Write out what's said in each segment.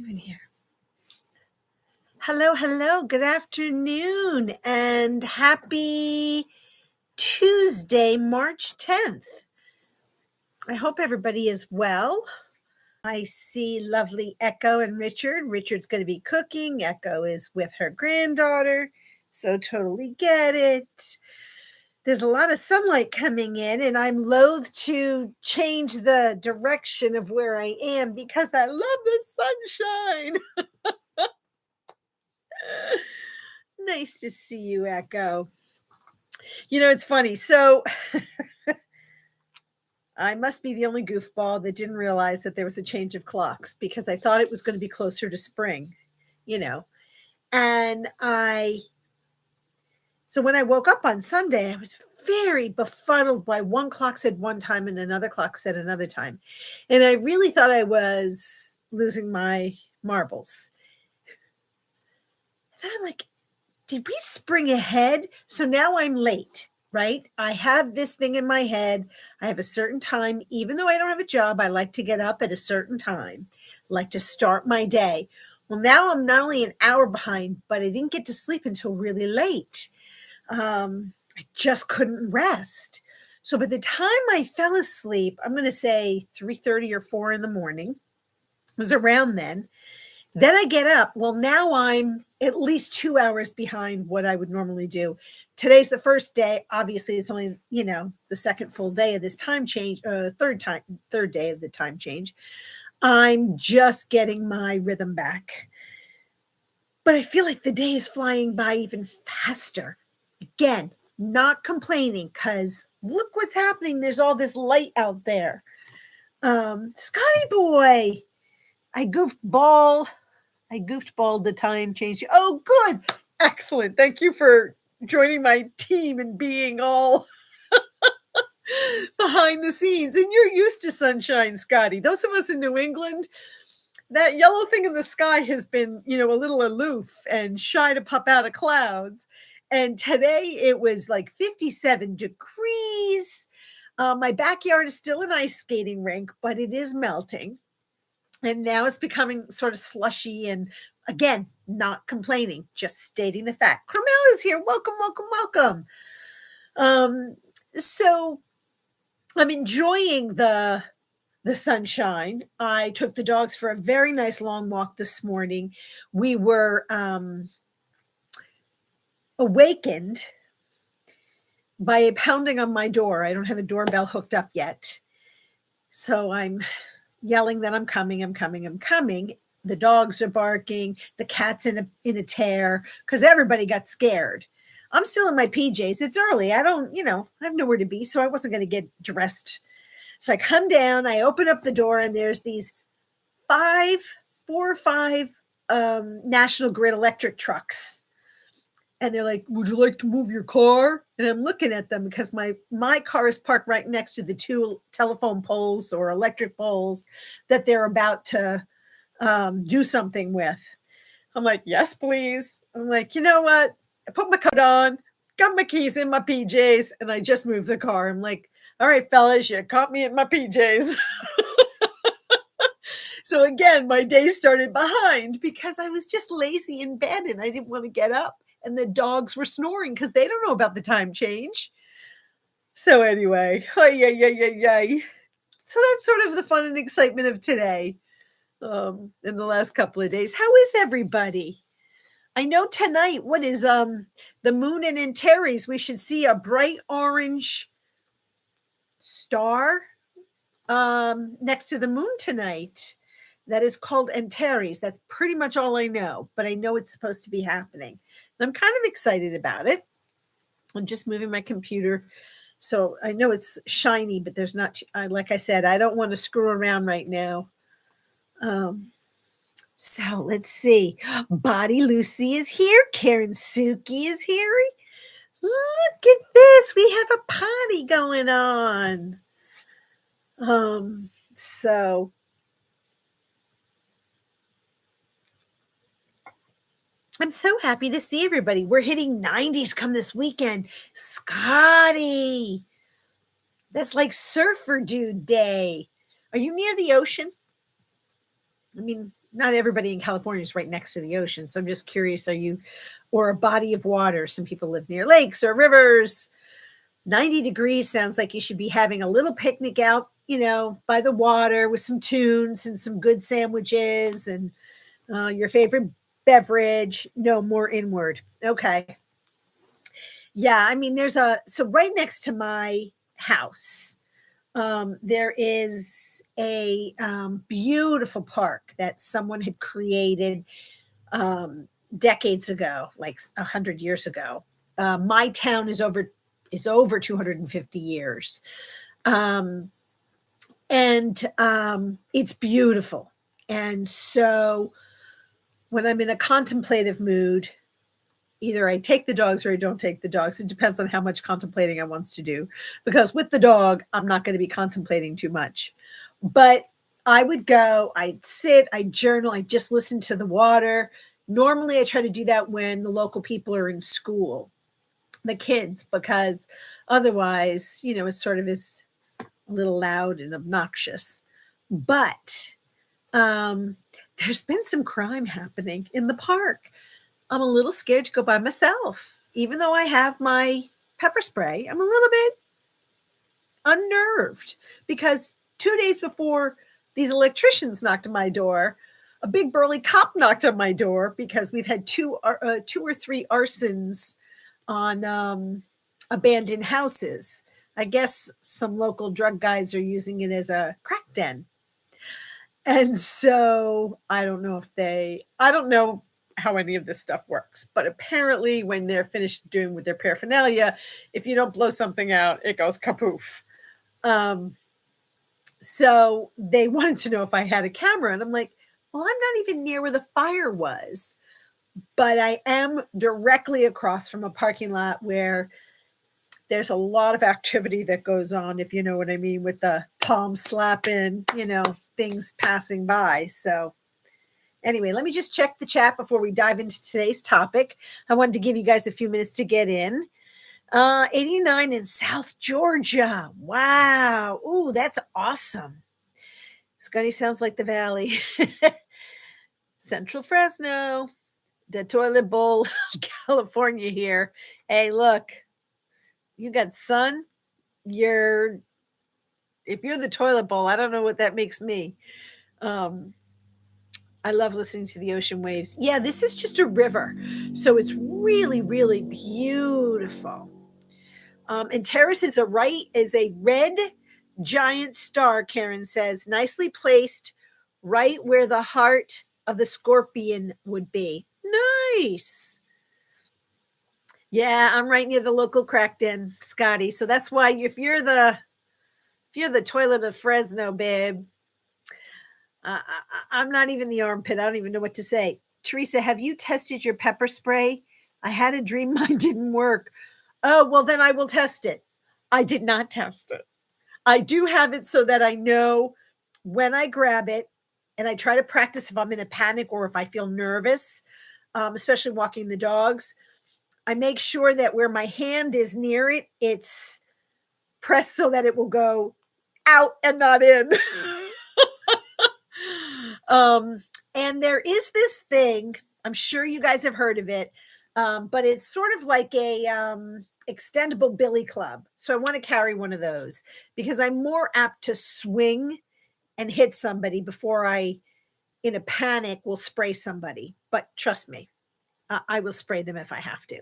even here. Hello, hello. Good afternoon and happy Tuesday, March 10th. I hope everybody is well. I see lovely Echo and Richard. Richard's going to be cooking. Echo is with her granddaughter. So totally get it. There's a lot of sunlight coming in, and I'm loath to change the direction of where I am because I love the sunshine. Nice to see you, Echo. It's funny. So I must be the only goofball that didn't realize that there was a change of clocks because I thought it was going to be closer to spring, you know. And so when I woke up on Sunday, I was very befuddled by one clock said one time and another clock said another time. And I really thought I was losing my marbles. And then I'm like, did we spring ahead? So now I'm late, right? I have this thing in my head. I have a certain time. Even though I don't have a job, I like to get up at a certain time, like to start my day. Well, now I'm not only an hour behind, but I didn't get to sleep until really late. I just couldn't rest. So by the time I fell asleep, I'm going to say 3:30 or 4 in the morning. It was around then. Then I get up. Well, now I'm at least 2 hours behind what I would normally do. Today's the first day. Obviously, it's only, the second full day of this time change, third day of the time change. I'm just getting my rhythm back. But I feel like the day is flying by even faster. Again, not complaining because look what's happening. There's all this light out there. Scotty boy, I goofballed the time change. Oh, good. Excellent. Thank you for joining my team and being all behind the scenes. And you're used to sunshine, Scotty. Those of us in New England, that yellow thing in the sky has been, a little aloof and shy to pop out of clouds. And today it was like 57 degrees. My backyard is still an ice skating rink, but it is melting. And now it's becoming sort of slushy and, again, not complaining, just stating the fact. Carmel is here. Welcome, welcome, welcome. So I'm enjoying the sunshine. I took the dogs for a very nice long walk this morning. We were awakened by a pounding on my door. I don't have a doorbell hooked up yet. So I'm yelling that I'm coming. The dogs are barking. The cat's in a tear because everybody got scared. I'm still in my PJs. It's early. I have nowhere to be, so I wasn't going to get dressed. So I come down, I open up the door, and there's these 4 or 5 National Grid electric trucks. And they're like, would you like to move your car? And I'm looking at them because my car is parked right next to the 2 telephone poles or electric poles that they're about to do something with. I'm like, yes, please. I'm like, you know what? I put my coat on, got my keys in my PJs, and I just moved the car. I'm like, all right, fellas, you caught me in my PJs. So again, my day started behind because I was just lazy in bed and I didn't want to get up. And the dogs were snoring because they don't know about the time change. So anyway, yay. So that's sort of the fun and excitement of today in the last couple of days. How is everybody? I know tonight, what is the moon and Antares? We should see a bright orange star next to the moon tonight. That is called Antares. That's pretty much all I know, but I know it's supposed to be happening. And I'm kind of excited about it. I'm just moving my computer. So I know it's shiny, but there's not, like I said, I don't want to screw around right now. So let's see. Body Lucy is here. Karen Suki is here. Look at this. We have a party going on. So I'm so happy to see everybody. We're hitting 90s come this weekend. Scotty, that's like surfer dude day. Are you near the ocean? I mean, not everybody in California is right next to the ocean. So I'm just curious, or a body of water? Some people live near lakes or rivers. 90 degrees sounds like you should be having a little picnic out, by the water with some tunes and some good sandwiches and your favorite beverage. No, more inward. Okay. Yeah. I mean, so right next to my house, there is a beautiful park that someone had created decades ago, like 100 years ago. My town is over 250 years, um, and it's beautiful. And so, when I'm in a contemplative mood, either I take the dogs or I don't take the dogs. It depends on how much contemplating I wants to do. Because with the dog, I'm not going to be contemplating too much. But I would go, I'd sit, I'd journal, I'd just listen to the water. Normally, I try to do that when the local people are in school, the kids, because otherwise, it sort of is a little loud and obnoxious. But there's been some crime happening in the park. I'm a little scared to go by myself. Even though I have my pepper spray, I'm a little bit unnerved because 2 days before these electricians knocked on my door, a big burly cop knocked on my door because we've had two or three arsons on abandoned houses. I guess some local drug guys are using it as a crack den. And so I don't know how any of this stuff works, but apparently when they're finished doing with their paraphernalia, if you don't blow something out, it goes kapoof. So they wanted to know if I had a camera, and I'm like, well, I'm not even near where the fire was, but I am directly across from a parking lot where there's a lot of activity that goes on, if you know what I mean, with the palm slapping, things passing by. So anyway, let me just check the chat before we dive into today's topic. I wanted to give you guys a few minutes to get in. 89 in South Georgia. Wow. Ooh, that's awesome. Scotty sounds like the valley. Central Fresno, the toilet bowl, California here. Hey, look, you got sun. If you're the toilet bowl, I don't know what that makes me. I love listening to the ocean waves. Yeah, this is just a river. So it's really, really beautiful. And Terrace is a red giant star, Karen says, nicely placed right where the heart of the scorpion would be. Nice. Yeah, I'm right near the local crack den, Scotty. So that's why if you're the toilet of Fresno, babe, I'm not even the armpit. I don't even know what to say. Teresa, have you tested your pepper spray? I had a dream mine didn't work. Oh, well, then I will test it. I did not test it. I do have it so that I know when I grab it, and I try to practice if I'm in a panic or if I feel nervous, especially walking the dogs. I make sure that where my hand is near it, it's pressed so that it will go out and not in. And there is this thing, I'm sure you guys have heard of it, but it's sort of like a extendable billy club. So I want to carry one of those because I'm more apt to swing and hit somebody before I, in a panic, will spray somebody. But trust me, I will spray them if I have to.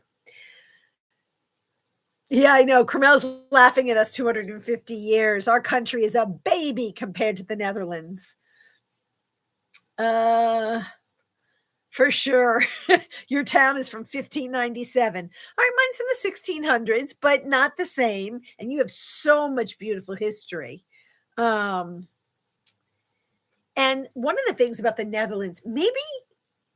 Yeah, I know. Carmel's laughing at us 250 years. Our country is a baby compared to the Netherlands. For sure. Your town is from 1597. All right, mine's in the 1600s, but not the same. And you have so much beautiful history. And one of the things about the Netherlands, maybe,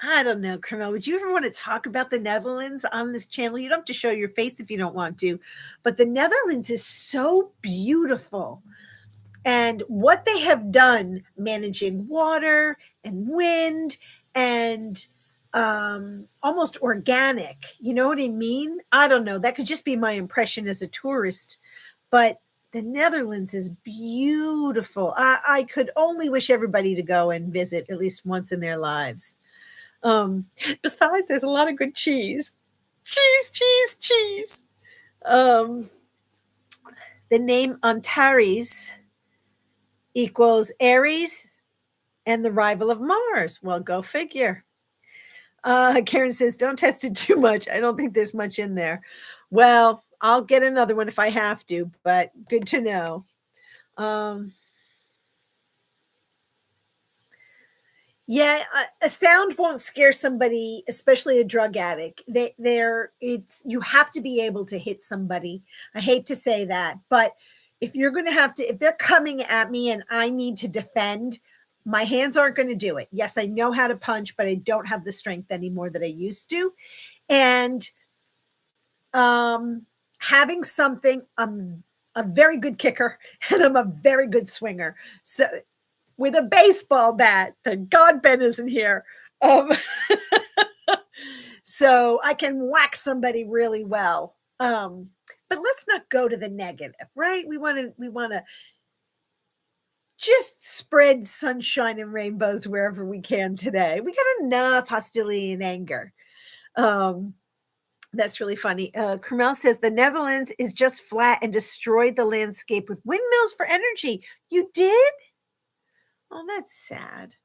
I don't know, Carmel, would you ever want to talk about the Netherlands on this channel? You don't have to show your face if you don't want to, but the Netherlands is so beautiful. And what they have done managing water and wind and almost organic, you know what I mean? I don't know. That could just be my impression as a tourist, but The Netherlands is beautiful. I could only wish everybody to go and visit at least once in their lives. Um, Besides, there's a lot of good cheese. Cheese, cheese, cheese. Um, the name Antares equals Aries and the rival of Mars. Well, go figure. Karen says, don't test it too much. I don't think there's much in there. Well, I'll get another one if I have to, but good to know. Um, Yeah, a sound won't scare somebody, especially a drug addict. It's you have to be able to hit somebody. I hate to say that, but if you're going to have to, if they're coming at me and I need to defend, my hands aren't going to do it. Yes, I know how to punch, but I don't have the strength anymore that I used to. And um, having something, I'm a very good kicker and I'm a very good swinger. So with a baseball bat. Thank God Ben isn't here. Um, so I can whack somebody really well. But let's not go to the negative, right? We want to just spread sunshine and rainbows wherever we can today. We got enough hostility and anger. Um, that's really funny. Kermel says the Netherlands is just flat and destroyed the landscape with windmills for energy. You did? Oh, that's sad.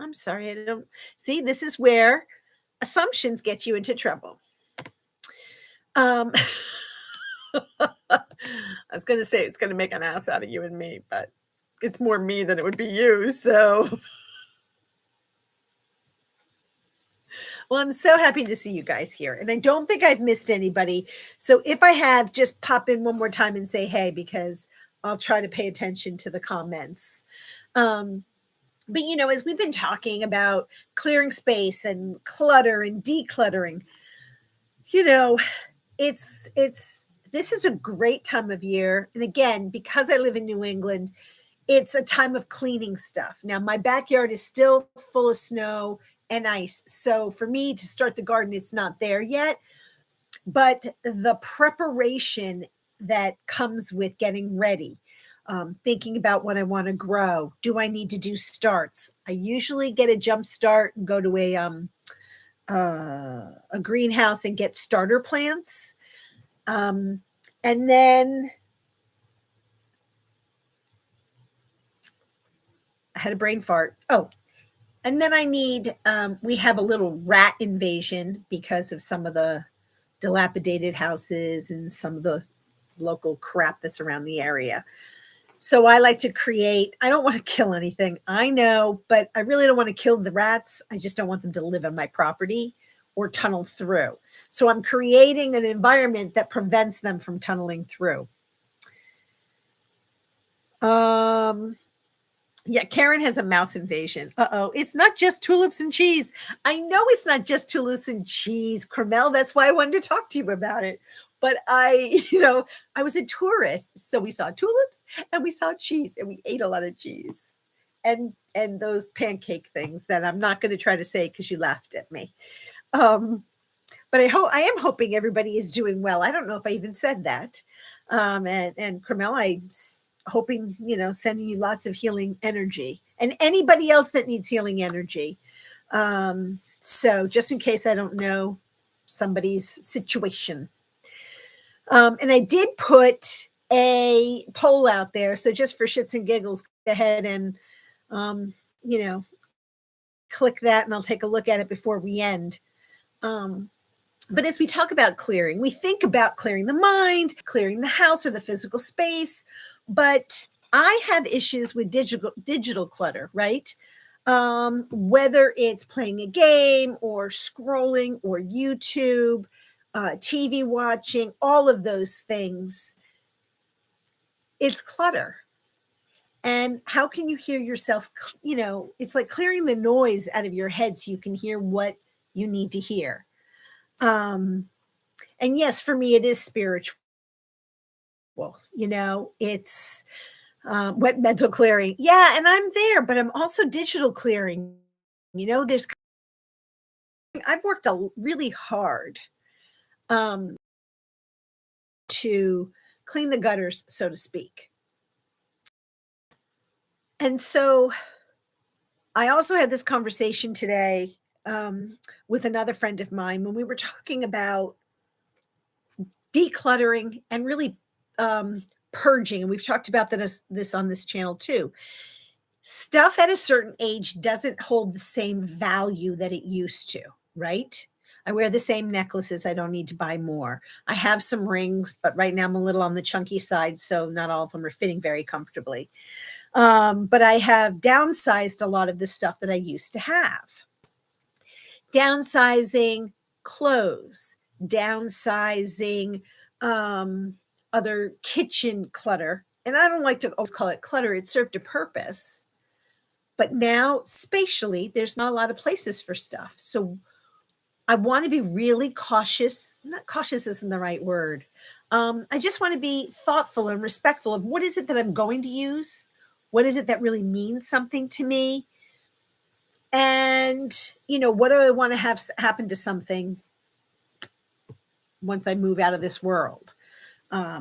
I'm sorry. I don't see. This is where assumptions get you into trouble. Um, I was going to say it's going to make an ass out of you and me, but it's more me than it would be you. So, well, I'm so happy to see you guys here. And I don't think I've missed anybody. So, if I have, just pop in one more time and say hey, because I'll try to pay attention to the comments. But as we've been talking about clearing space and clutter and decluttering, you know, it's this is a great time of year. And again, because I live in New England, it's a time of cleaning stuff. Now, my backyard is still full of snow and ice. So for me to start the garden, it's not there yet. But the preparation that comes with getting ready, thinking about what I want to grow. Do I need to do starts? I usually get a jump start and go to a greenhouse and get starter plants. And then I had a brain fart. Oh, and then I need, we have a little rat invasion because of some of the dilapidated houses and some of the local crap that's around the area. So I like to create, I don't want to kill anything. I know, but I really don't want to kill the rats. I just don't want them to live on my property or tunnel through. So I'm creating an environment that prevents them from tunneling through. Yeah, Karen has a mouse invasion. Uh-oh, it's not just tulips and cheese. I know it's not just tulips and cheese, Carmel. That's why I wanted to talk to you about it. But I was a tourist, so we saw tulips and we saw cheese, and we ate a lot of cheese, and those pancake things that I'm not going to try to say because you laughed at me. Um, but I am hoping everybody is doing well. I don't know if I even said that. And Carmel, hoping, sending you lots of healing energy and anybody else that needs healing energy. So just in case I don't know somebody's situation. And I did put a poll out there. So just for shits and giggles, go ahead and, you know, click that and I'll take a look at it before we end. But as we talk about clearing, we think about clearing the mind, clearing the house or the physical space. But I have issues with digital clutter, right? Whether it's playing a game or scrolling or YouTube, TV watching, all of those things, it's clutter. And how can you hear yourself? It's like clearing the noise out of your head so you can hear what you need to hear. And yes, for me, it is spiritual. It's what mental clearing. Yeah, and I'm there, but I'm also digital clearing. There's I've worked really hard to clean the gutters, so to speak. And so I also had this conversation today with another friend of mine when we were talking about decluttering and really purging. And we've talked about this on this channel too. Stuff at a certain age doesn't hold the same value that it used to, right? I wear the same necklaces. I don't need to buy more. I have some rings, but right now I'm a little on the chunky side, so not all of them are fitting very comfortably. But I have downsized a lot of the stuff that I used to have. Downsizing clothes, downsizing other kitchen clutter. And I don't like to always call it clutter, it served a purpose. But now, spatially, there's not a lot of places for stuff. So I want to be really cautious. Not cautious isn't the right word. I just want to be thoughtful and respectful of what is it that I'm going to use? What is it that really means something to me? And, what do I want to have happen to something once I move out of this world? I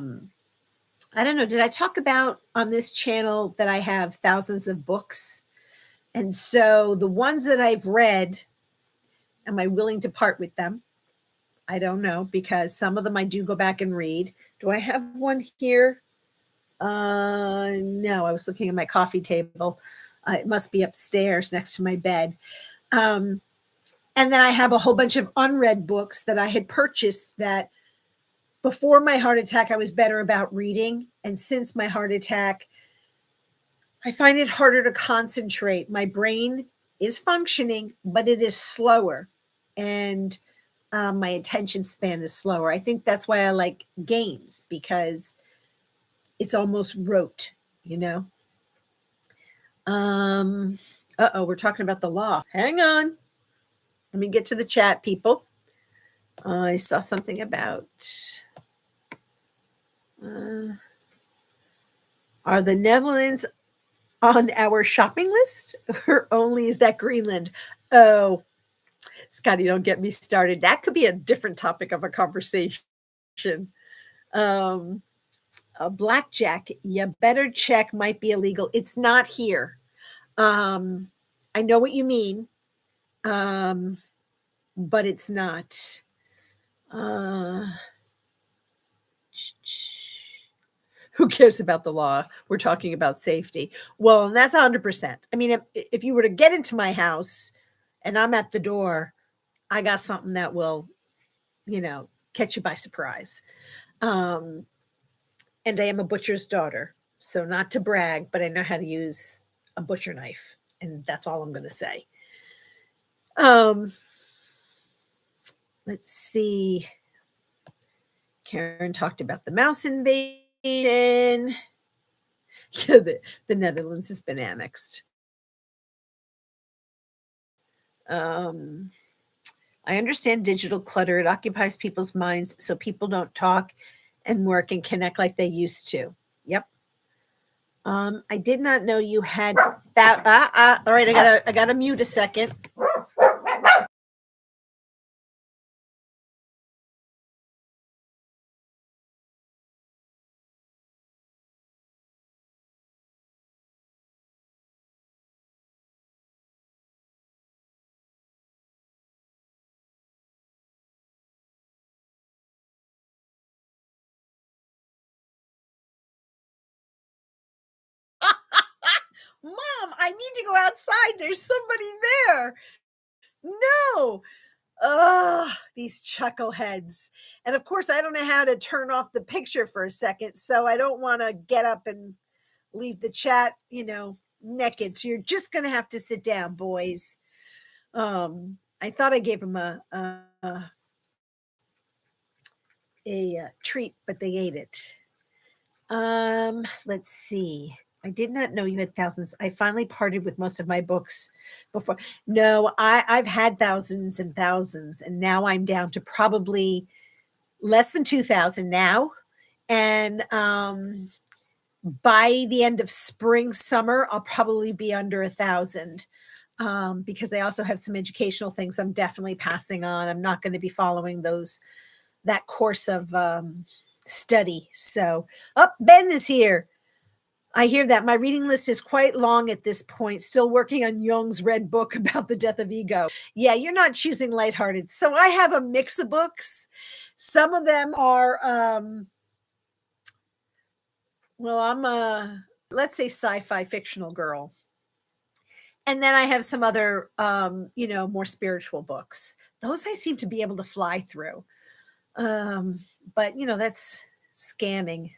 don't know. Did I talk about on this channel that I have thousands of books? And so the ones that I've read, am I willing to part with them? I don't know, because some of them I do go back and read. Do I have one here? No, I was looking at my coffee table. It must be upstairs next to my bed. And then I have a whole bunch of unread books that I had purchased that before my heart attack, I was better about reading. And since my heart attack, I find it harder to concentrate. My brain is functioning, but it is slower. And my attention span is slower. I think that's why I like games, because it's almost rote, you know? We're talking about the law. Hang on. Let me get to the chat, people. I saw something about are the Netherlands on our shopping list, or only is that Greenland? Oh, Scotty, don't get me started. That could be a different topic of a conversation. A blackjack, you better check, might be illegal. It's not here. I know what you mean, but it's not. Who cares about the law? We're talking about safety. Well, and that's 100%. I mean, if you were to get into my house and I'm at the door, I got something that will, catch you by surprise. And I am a butcher's daughter. So, not to brag, but I know how to use a butcher knife. And that's all I'm going to say. Let's see. Karen talked about the mouse invasion. Yeah, the Netherlands has been annexed. I understand digital clutter. It occupies people's minds so people don't talk and work and connect like they used to. Yep. I did not know you had that. All right, I gotta mute a second. Mom, I need to go outside. There's somebody there. No. Oh, these chuckleheads. And of course, I don't know how to turn off the picture for a second. So I don't want to get up and leave the chat, naked. So you're just going to have to sit down, boys. I thought I gave them a treat, but they ate it. Let's see. I did not know you had thousands. I finally parted with most of my books before. No, I've had thousands and thousands, and now I'm down to probably less than 2,000 now. And by the end of spring, summer, I'll probably be under 1,000. Because I also have some educational things I'm definitely passing on. I'm not going to be following that course of study. So, Ben is here. I hear that. My reading list is quite long at this point, still working on Jung's red book about the death of ego. Yeah, you're not choosing lighthearted. So I have a mix of books. Some of them are, well, I'm a, let's say, sci-fi fictional girl. And then I have some other, more spiritual books. Those I seem to be able to fly through. Um, but, that's scanning.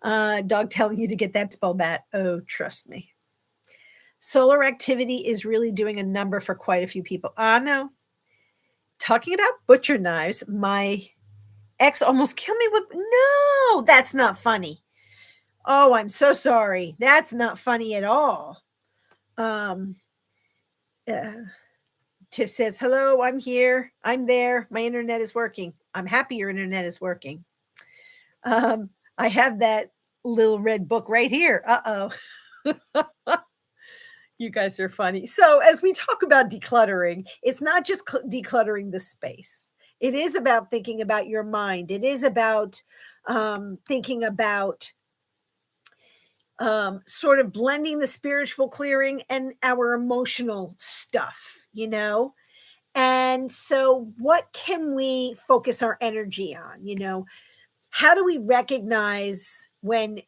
Dog telling you to get that spell bat. Oh, trust me. Solar activity is really doing a number for quite a few people. No. Talking about butcher knives, my ex almost killed me with. No, that's not funny. Oh, I'm so sorry. That's not funny at all. Um, uh, Tiff says, hello, I'm here. I'm there. My internet is working. I'm happy your internet is working. I have that little red book right here. Uh-oh. You guys are funny. So, as we talk about decluttering, it's not just decluttering the space. It is about thinking about your mind. It is about thinking about sort of blending the spiritual clearing and our emotional stuff. And so, what can we focus our energy on? How do we recognize when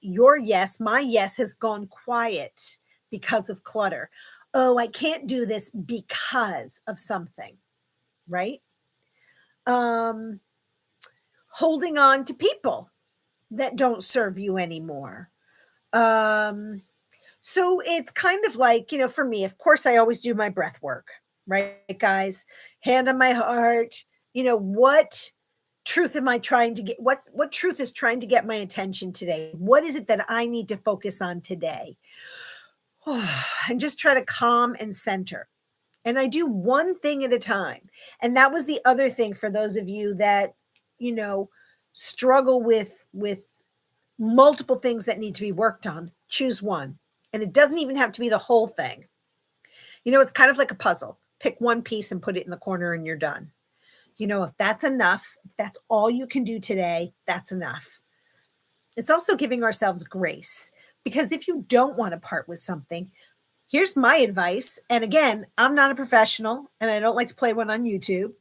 my yes has gone quiet because of clutter? Oh, I can't do this because of something, right? Um, Holding on to people that don't serve you anymore. Um, so it's kind of like, for me, of course, I always do my breath work, right, guys? Hand on my heart. What truth am I trying to get? What truth is trying to get my attention today? What is it that I need to focus on today? And just try to calm and center. And I do one thing at a time. And that was the other thing for those of you that, you know, struggle with multiple things that need to be worked on. Choose one. And it doesn't even have to be the whole thing. It's kind of like a puzzle. Pick one piece and put it in the corner and you're done. If that's enough, if that's all you can do today, that's enough. It's also giving ourselves grace, because if you don't want to part with something, here's my advice. And again, I'm not a professional and I don't like to play one on YouTube,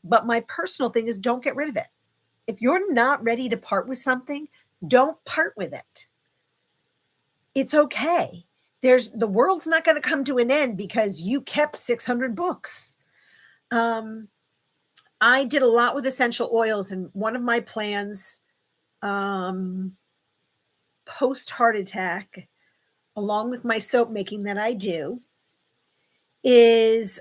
but my personal thing is don't get rid of it. If you're not ready to part with something, don't part with it. It's okay. The world's not going to come to an end because you kept 600 books. I did a lot with essential oils, and one of my plans, post heart attack, along with my soap making that I do, is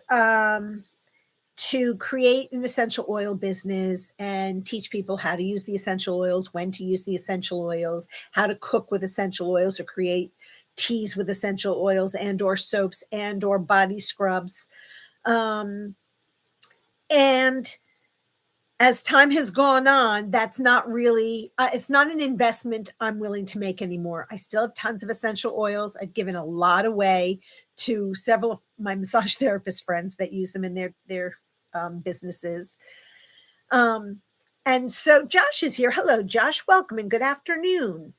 to create an essential oil business and teach people how to use the essential oils, when to use the essential oils, how to cook with essential oils, or create teas with essential oils and or soaps and or body scrubs. And as time has gone on, that's not really, it's not an investment I'm willing to make anymore. I still have tons of essential oils. I've given a lot away to several of my massage therapist friends that use them in their businesses. And so Josh is here. Hello, Josh. Welcome and good afternoon.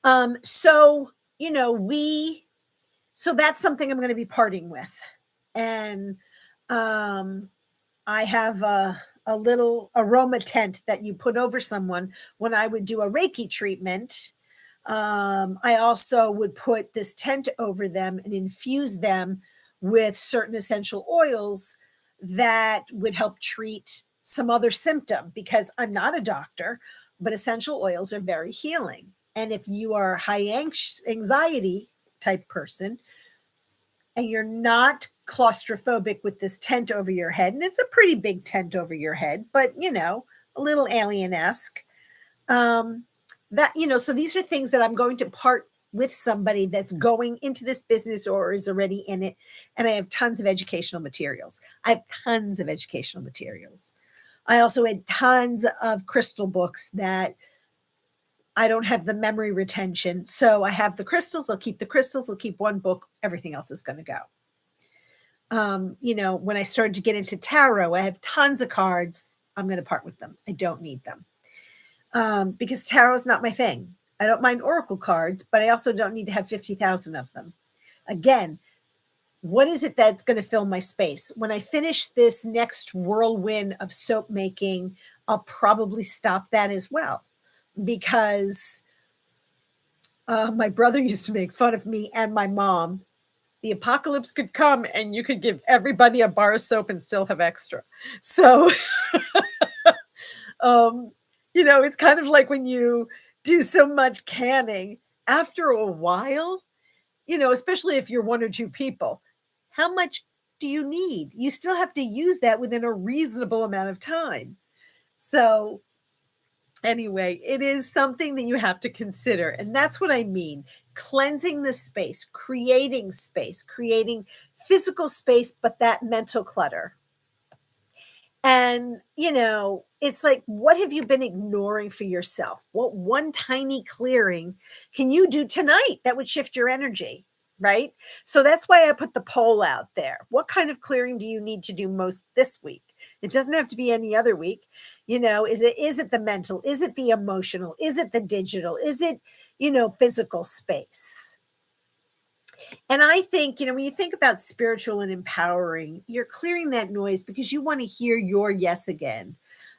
So that's something I'm going to be parting with. And I have a little aroma tent that you put over someone when I would do a Reiki treatment. I also would put this tent over them and infuse them with certain essential oils that would help treat some other symptom, because I'm not a doctor, but essential oils are very healing. And if you are a high anxiety type person and you're not claustrophobic with this tent over your head, and it's a pretty big tent over your head, but a little alien-esque, so these are things that I'm going to part with somebody that's going into this business or is already in it. And I have tons of educational materials. I also had tons of crystal books that I don't have the memory retention. So I have the crystals. I'll keep the crystals. I'll keep one book. Everything else is going to go. When I started to get into tarot, I have tons of cards. I'm going to part with them. I don't need them. Because tarot is not my thing. I don't mind oracle cards, but I also don't need to have 50,000 of them. Again, what is it that's going to fill my space? When I finish this next whirlwind of soap making, I'll probably stop that as well, because my brother used to make fun of me and my mom. The apocalypse could come and you could give everybody a bar of soap and still have extra. So, um, it's kind of like when you do so much canning, after a while, especially if you're one or two people, how much do you need? You still have to use that within a reasonable amount of time. So, anyway, it is something that you have to consider. And that's what I mean. Cleansing the space, creating physical space, but that mental clutter. And, it's like, what have you been ignoring for yourself? What one tiny clearing can you do tonight that would shift your energy? Right. So that's why I put the poll out there. What kind of clearing do you need to do most this week? It doesn't have to be any other week. Is it the mental? Is it the emotional? Is it the digital? Is it, physical space? And I think, when you think about spiritual and empowering, you're clearing that noise because you want to hear your yes again.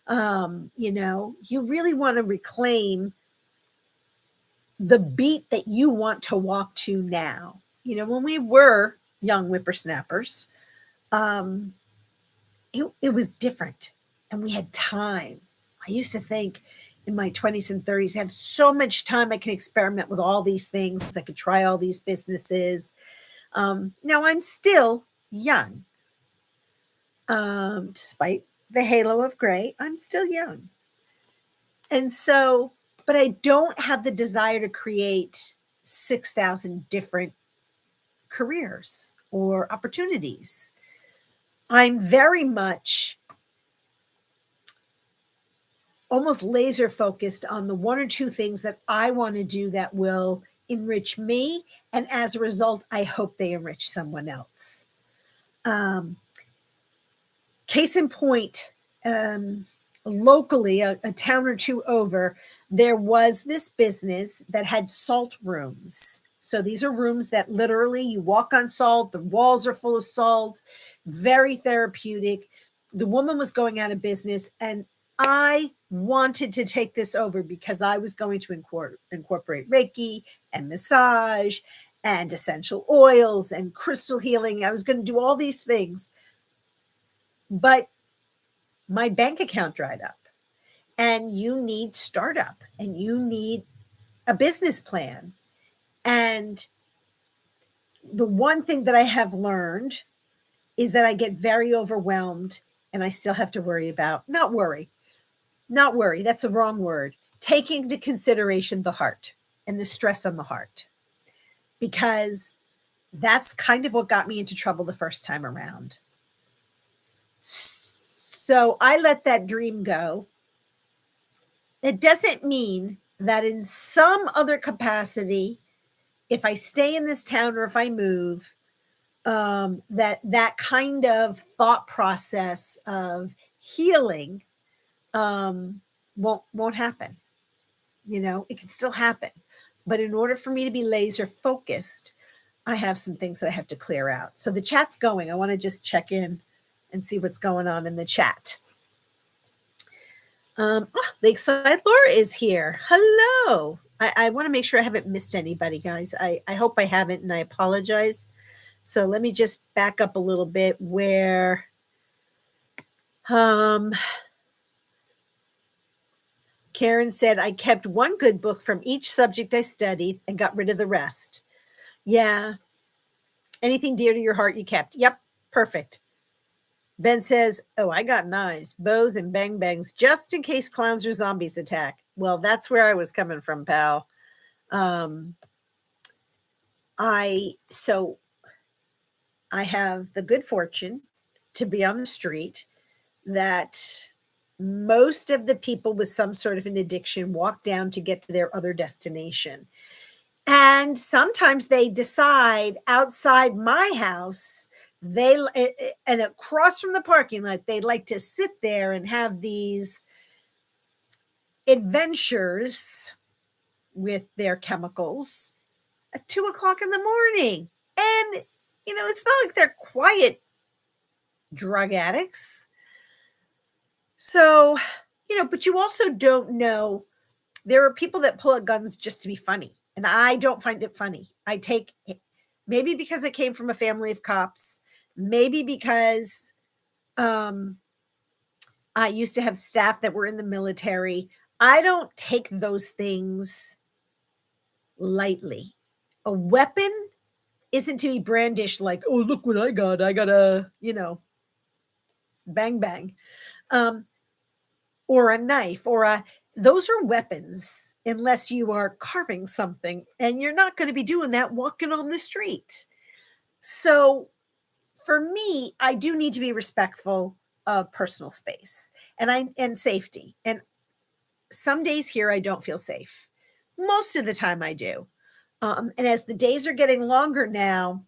You really want to reclaim the beat that you want to walk to now. When we were young whippersnappers, um, it was different and we had time. I used to think in my 20s and 30s, I have so much time I can experiment with all these things. I could try all these businesses. Now I'm still young. Despite the halo of gray, I'm still young. And so, but I don't have the desire to create 6,000 different careers or opportunities. I'm very much almost laser focused on the one or two things that I want to do that will enrich me. And as a result, I hope they enrich someone else. Case in point, locally, a town or two over, there was this business that had salt rooms. So these are rooms that literally you walk on salt, the walls are full of salt, very therapeutic. The woman was going out of business, and I wanted to take this over because I was going to incorporate Reiki and massage and essential oils and crystal healing. I was going to do all these things. But my bank account dried up, and you need startup and you need a business plan. And the one thing that I have learned is that I get very overwhelmed and I still have to worry about, not worry, that's the wrong word, taking into consideration the heart and the stress on the heart, because that's kind of what got me into trouble the first time around. So I let that dream go. It doesn't mean that in some other capacity, if I stay in this town or if I move, that kind of thought process of healing won't happen. It can still happen, but in order for me to be laser focused, I have some things that I have to clear out. So the chat's going. I want to just check in and see what's going on in the chat. Lakeside Laura is here. Hello. I want to make sure I haven't missed anybody, guys. I hope I haven't, and I apologize. So let me just back up a little bit where Karen said, I kept one good book from each subject I studied and got rid of the rest. Yeah. Anything dear to your heart you kept. Yep. Perfect. Ben says, oh, I got knives, bows, and bang bangs just in case clowns or zombies attack. Well, that's where I was coming from, pal. I have the good fortune to be on the street that most of the people with some sort of an addiction walk down to get to their other destination. And sometimes they decide outside my house, and across from the parking lot, they like to sit there and have these adventures with their chemicals at 2 o'clock in the morning. And, it's not like they're quiet drug addicts. So, but you also don't know. There are people that pull out guns just to be funny. And I don't find it funny. Maybe because it came from a family of cops, maybe because I used to have staff that were in the military. I don't take those things lightly. A weapon isn't to be brandished like, oh, look what I got. I got a, bang, bang. Or a knife those are weapons unless you are carving something, and you're not going to be doing that walking on the street. So for me, I do need to be respectful of personal space and safety. And some days here I don't feel safe. Most of the time I do. And as the days are getting longer now,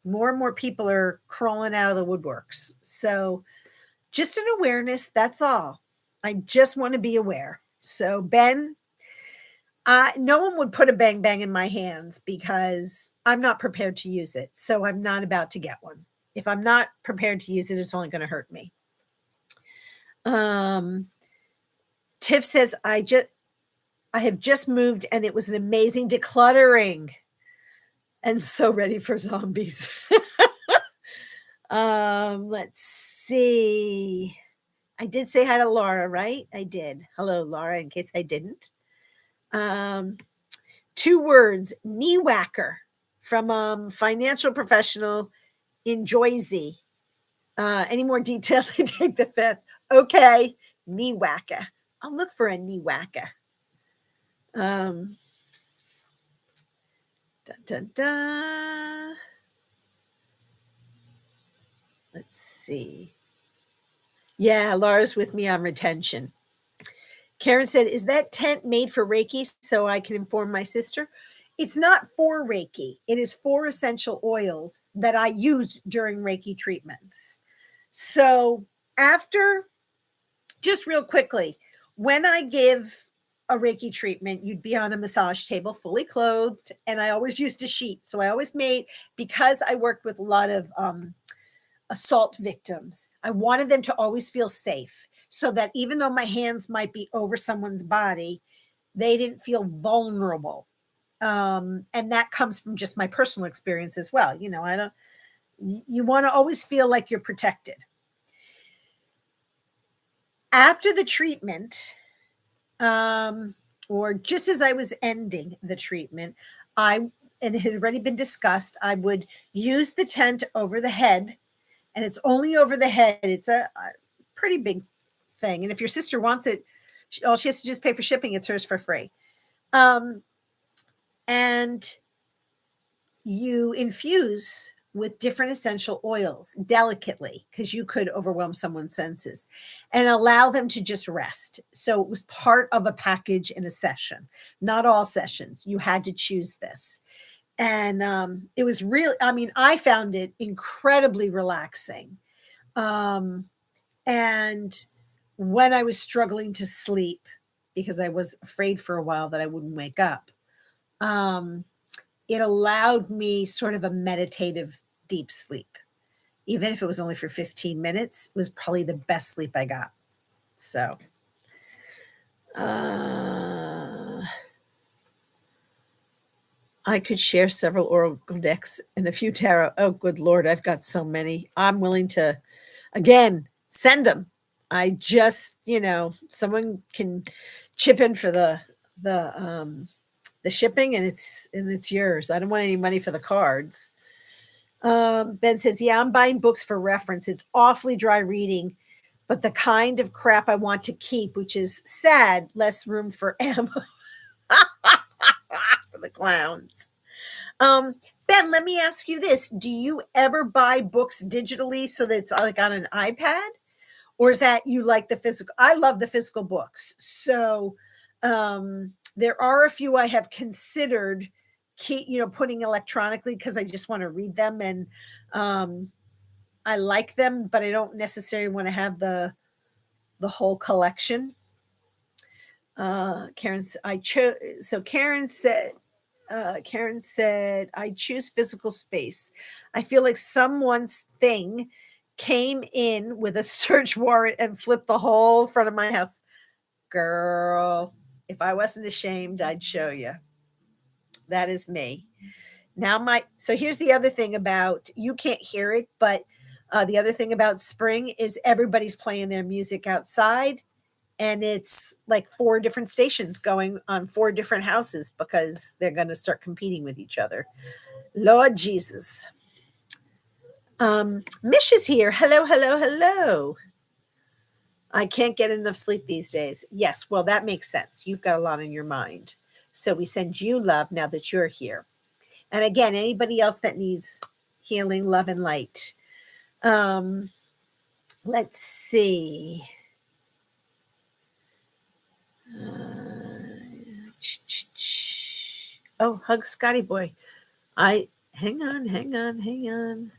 more and more people are crawling out of the woodworks. So just an awareness, that's all. I just want to be aware. So Ben, no one would put a bang bang in my hands because I'm not prepared to use it. So I'm not about to get one. If I'm not prepared to use it, it's only going to hurt me. Tiff says, I have just moved and it was an amazing decluttering and so ready for zombies. Let's see. I did say hi to Laura, right? I did. Hello, Laura, in case I didn't. 2 words, knee whacker from financial professional in Joyzy. Any more details? I take the 5th. Okay, knee whacker. I'll look for a knee whacker. Dun, dun, dun. Let's see. Yeah, Laura's with me on retention. Karen said, is that tent made for Reiki so I can inform my sister? It's not for Reiki. It is for essential oils that I use during Reiki treatments. So just real quickly, when I give a Reiki treatment, you'd be on a massage table, fully clothed, and I always used a sheet. So I always because I worked with a lot of assault victims, I wanted them to always feel safe so that even though my hands might be over someone's body, they didn't feel vulnerable. And that comes from just my personal experience as well. You want to always feel like you're protected. After the treatment, or just as I was ending the treatment, and it had already been discussed, I would use the tent over the head, and it's only over the head. It's a pretty big thing. And if your sister wants it, all she has to just pay for shipping. It's hers for free. And you infuse with different essential oils delicately, because you could overwhelm someone's senses, and allow them to just rest. So it was part of a package in a session, not all sessions. You had to choose this. And it was really, I found it incredibly relaxing. And when I was struggling to sleep, because I was afraid for a while that I wouldn't wake up, it allowed me sort of a meditative deep sleep. Even if it was only for 15 minutes, it was probably the best sleep I got. So, I could share several oracle decks and a few tarot. Oh, good Lord, I've got so many. I'm willing to, again, send them. I just, someone can chip in for the shipping, and it's yours. I don't want any money for the cards. Ben says, yeah, I'm buying books for reference. It's awfully dry reading, but the kind of crap I want to keep, which is sad, less room for ammo. For the clowns. Ben, let me ask you this. Do you ever buy books digitally so that it's like on an iPad? Or is that you like the physical? I love the physical books. So there are a few I have considered putting electronically because I just want to read them, and I like them, but I don't necessarily want to have the whole collection. I chose. So Karen said, I choose physical space. I feel like someone's thing came in with a search warrant and flipped the whole front of my house. Girl, if I wasn't ashamed, I'd show you. That is me. So here's the other thing about, you can't hear it, but the other thing about spring is everybody's playing their music outside, and it's like four different stations going on four different houses because they're going to start competing with each other. Lord Jesus. Mish is here. Hello, hello, hello. I can't get enough sleep these days. Yes, well, that makes sense. You've got a lot on your mind. So we send you love now that you're here. And again, anybody else that needs healing, love, and light. Let's see. Oh, hug Scotty boy. Hang on.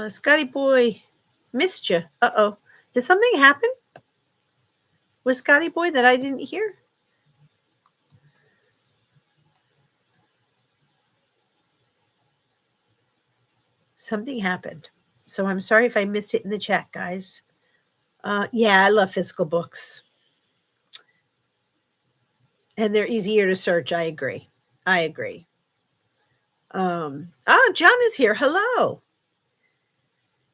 Scotty boy missed you. Uh-oh. Did something happen with Scotty boy that I didn't hear? Something happened. So I'm sorry if I missed it in the chat, guys. Yeah, I love physical books. And they're easier to search. I agree. John is here. Hello.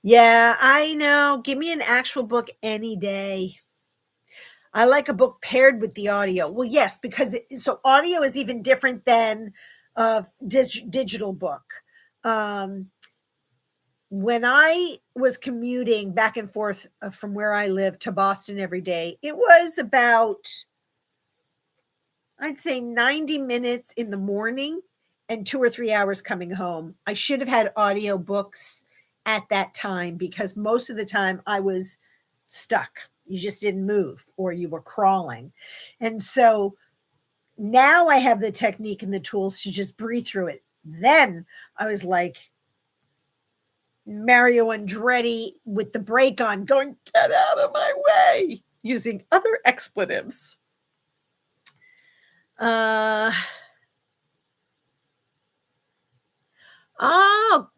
Yeah, I know. Give me an actual book any day. I like a book paired with the audio. Well, yes, because so audio is even different than digital book. When I was commuting back and forth from where I live to Boston every day, it was about, I'd say 90 minutes in the morning and 2 or 3 hours coming home. I should have had audio books at that time because most of the time I was stuck. You just didn't move or you were crawling. And so now I have the technique and the tools to just breathe through it. Then I was like Mario Andretti with the brake on, going, get out of my way, using other expletives. Oh,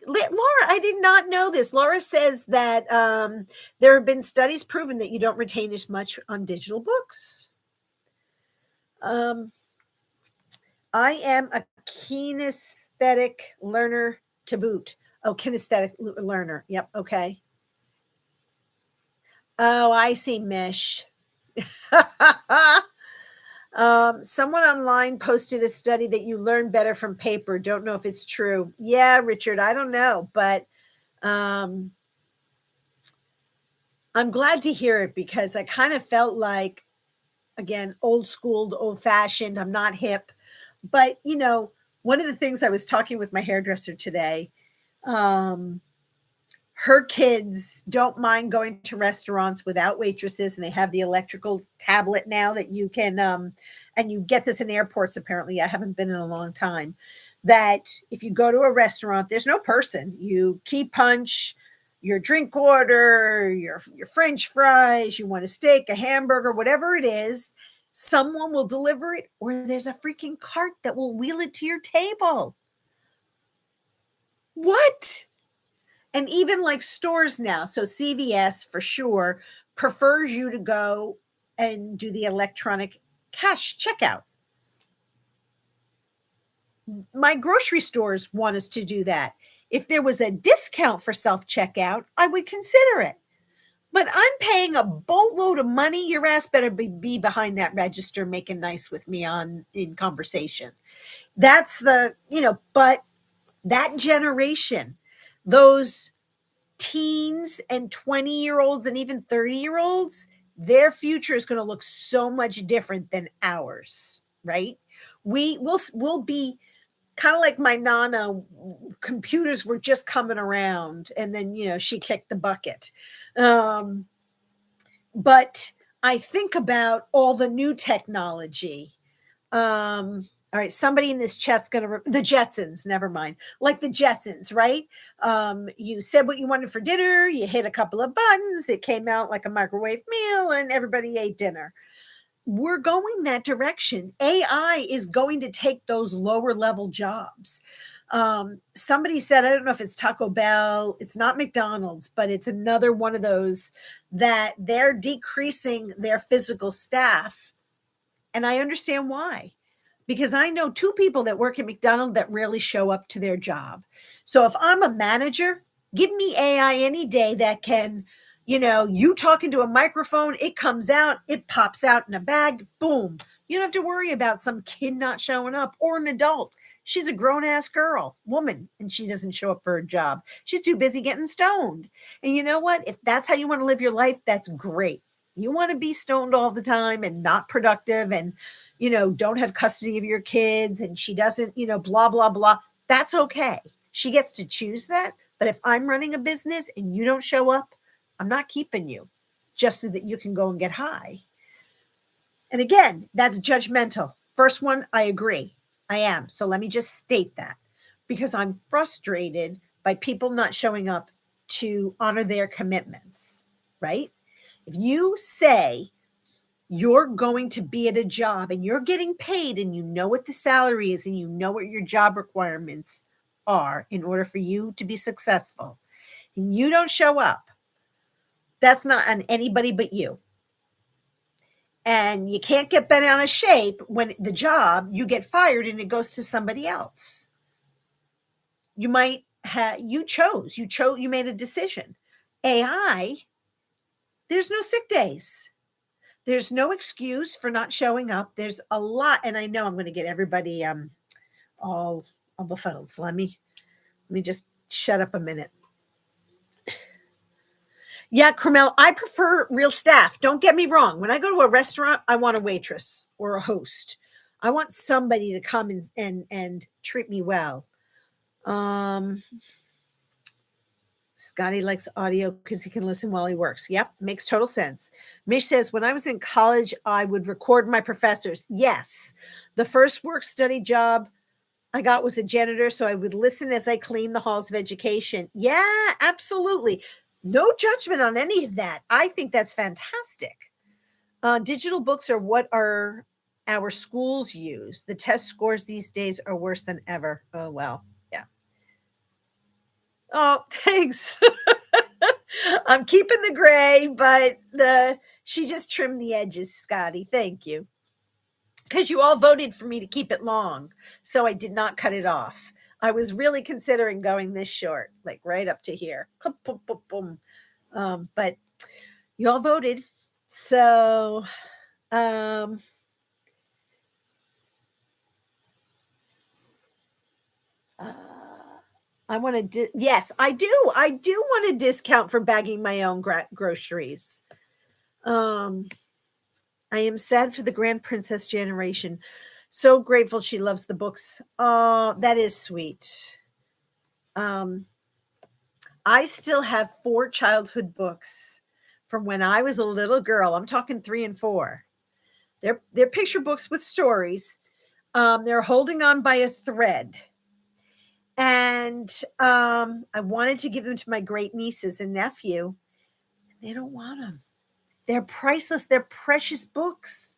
Laura, I did not know this. Laura says that there have been studies proven that you don't retain as much on digital books. I am a kinesthetic learner to boot. Oh, kinesthetic learner. Yep. Okay. Oh, I see, Mish. Someone online posted a study that you learn better from paper. Don't know if it's true. Yeah, Richard, I don't know, but I'm glad to hear it because I kind of felt like, again, old school, old fashioned. I'm not hip, but one of the things I was talking with my hairdresser today, her kids don't mind going to restaurants without waitresses, and they have the electrical tablet now that you can and you get this in airports. Apparently, I haven't been in a long time, that if you go to a restaurant, there's no person. You key punch your drink order, your french fries, you want a steak, a hamburger, whatever it is, someone will deliver it, or there's a freaking cart that will wheel it to your table. What? And even like stores now, so CVS for sure prefers you to go and do the electronic cash checkout. My grocery stores want us to do that. If there was a discount for self-checkout, I would consider it. But I'm paying a boatload of money. Your ass better be behind that register making nice with me in conversation. That's but that generation, those teens and 20-year-olds and even 30-year-olds, their future is going to look so much different than ours, right? We'll be kind of like my nana. Computers were just coming around, and then she kicked the bucket. But I think about all the new technology. All right, somebody in this chat's gonna the Jetsons, never mind. Like the Jetsons, right? You said what you wanted for dinner, you hit a couple of buttons, it came out like a microwave meal, and everybody ate dinner. We're going that direction. AI is going to take those lower level jobs. Somebody said, I don't know if it's Taco Bell, it's not McDonald's, but it's another one of those that they're decreasing their physical staff. And I understand why, because I know two people that work at McDonald's that rarely show up to their job. So if I'm a manager, give me AI any day that can, you talking to a microphone, it comes out, it pops out in a bag, boom. You don't have to worry about some kid not showing up or an adult. She's a grown ass woman, and she doesn't show up for her job. She's too busy getting stoned. And you know what? If that's how you want to live your life, that's great. You want to be stoned all the time and not productive and don't have custody of your kids and she doesn't, blah, blah, blah. That's okay. She gets to choose that. But if I'm running a business and you don't show up, I'm not keeping you just so that you can go and get high. And again, that's judgmental. First one, I agree. I am. So let me just state that because I'm frustrated by people not showing up to honor their commitments, right? If you say you're going to be at a job and you're getting paid and you know what the salary is and you know what your job requirements are in order for you to be successful, and you don't show up, that's not on anybody but you. And you can't get bent out of shape when the job, you get fired and it goes to somebody else. You might have, you made a decision. AI, there's no sick days. There's no excuse for not showing up. There's a lot, and I know I'm going to get everybody all befuddled. So let me just shut up a minute. Yeah, Carmel, I prefer real staff. Don't get me wrong. When I go to a restaurant, I want a waitress or a host. I want somebody to come and treat me well. Um, Scotty likes audio because he can listen while he works. Yep, makes total sense. Mish says, when I was in college, I would record my professors. Yes. The first work study job I got was a janitor, so I would listen as I cleaned the halls of education. Yeah, absolutely. No judgment on any of that. I think that's fantastic. Digital books are what our schools use. The test scores these days are worse than ever. Oh, well, yeah. Oh, thanks. I'm keeping the gray, but she just trimmed the edges, Scotty. Thank you. Because you all voted for me to keep it long, so I did not cut it off. I was really considering going this short, like right up to here. Boom, boom, boom. But you all voted. So I want to, yes, I do. I do want a discount for bagging my own groceries. I am sad for the Grand Princess generation. So grateful she loves the books. Oh, that is sweet. I still have 4 childhood books from when I was a little girl. I'm talking 3 and 4. They're picture books with stories. They're holding on by a thread. And I wanted to give them to my great nieces and nephew. They don't want them. They're priceless. They're precious books.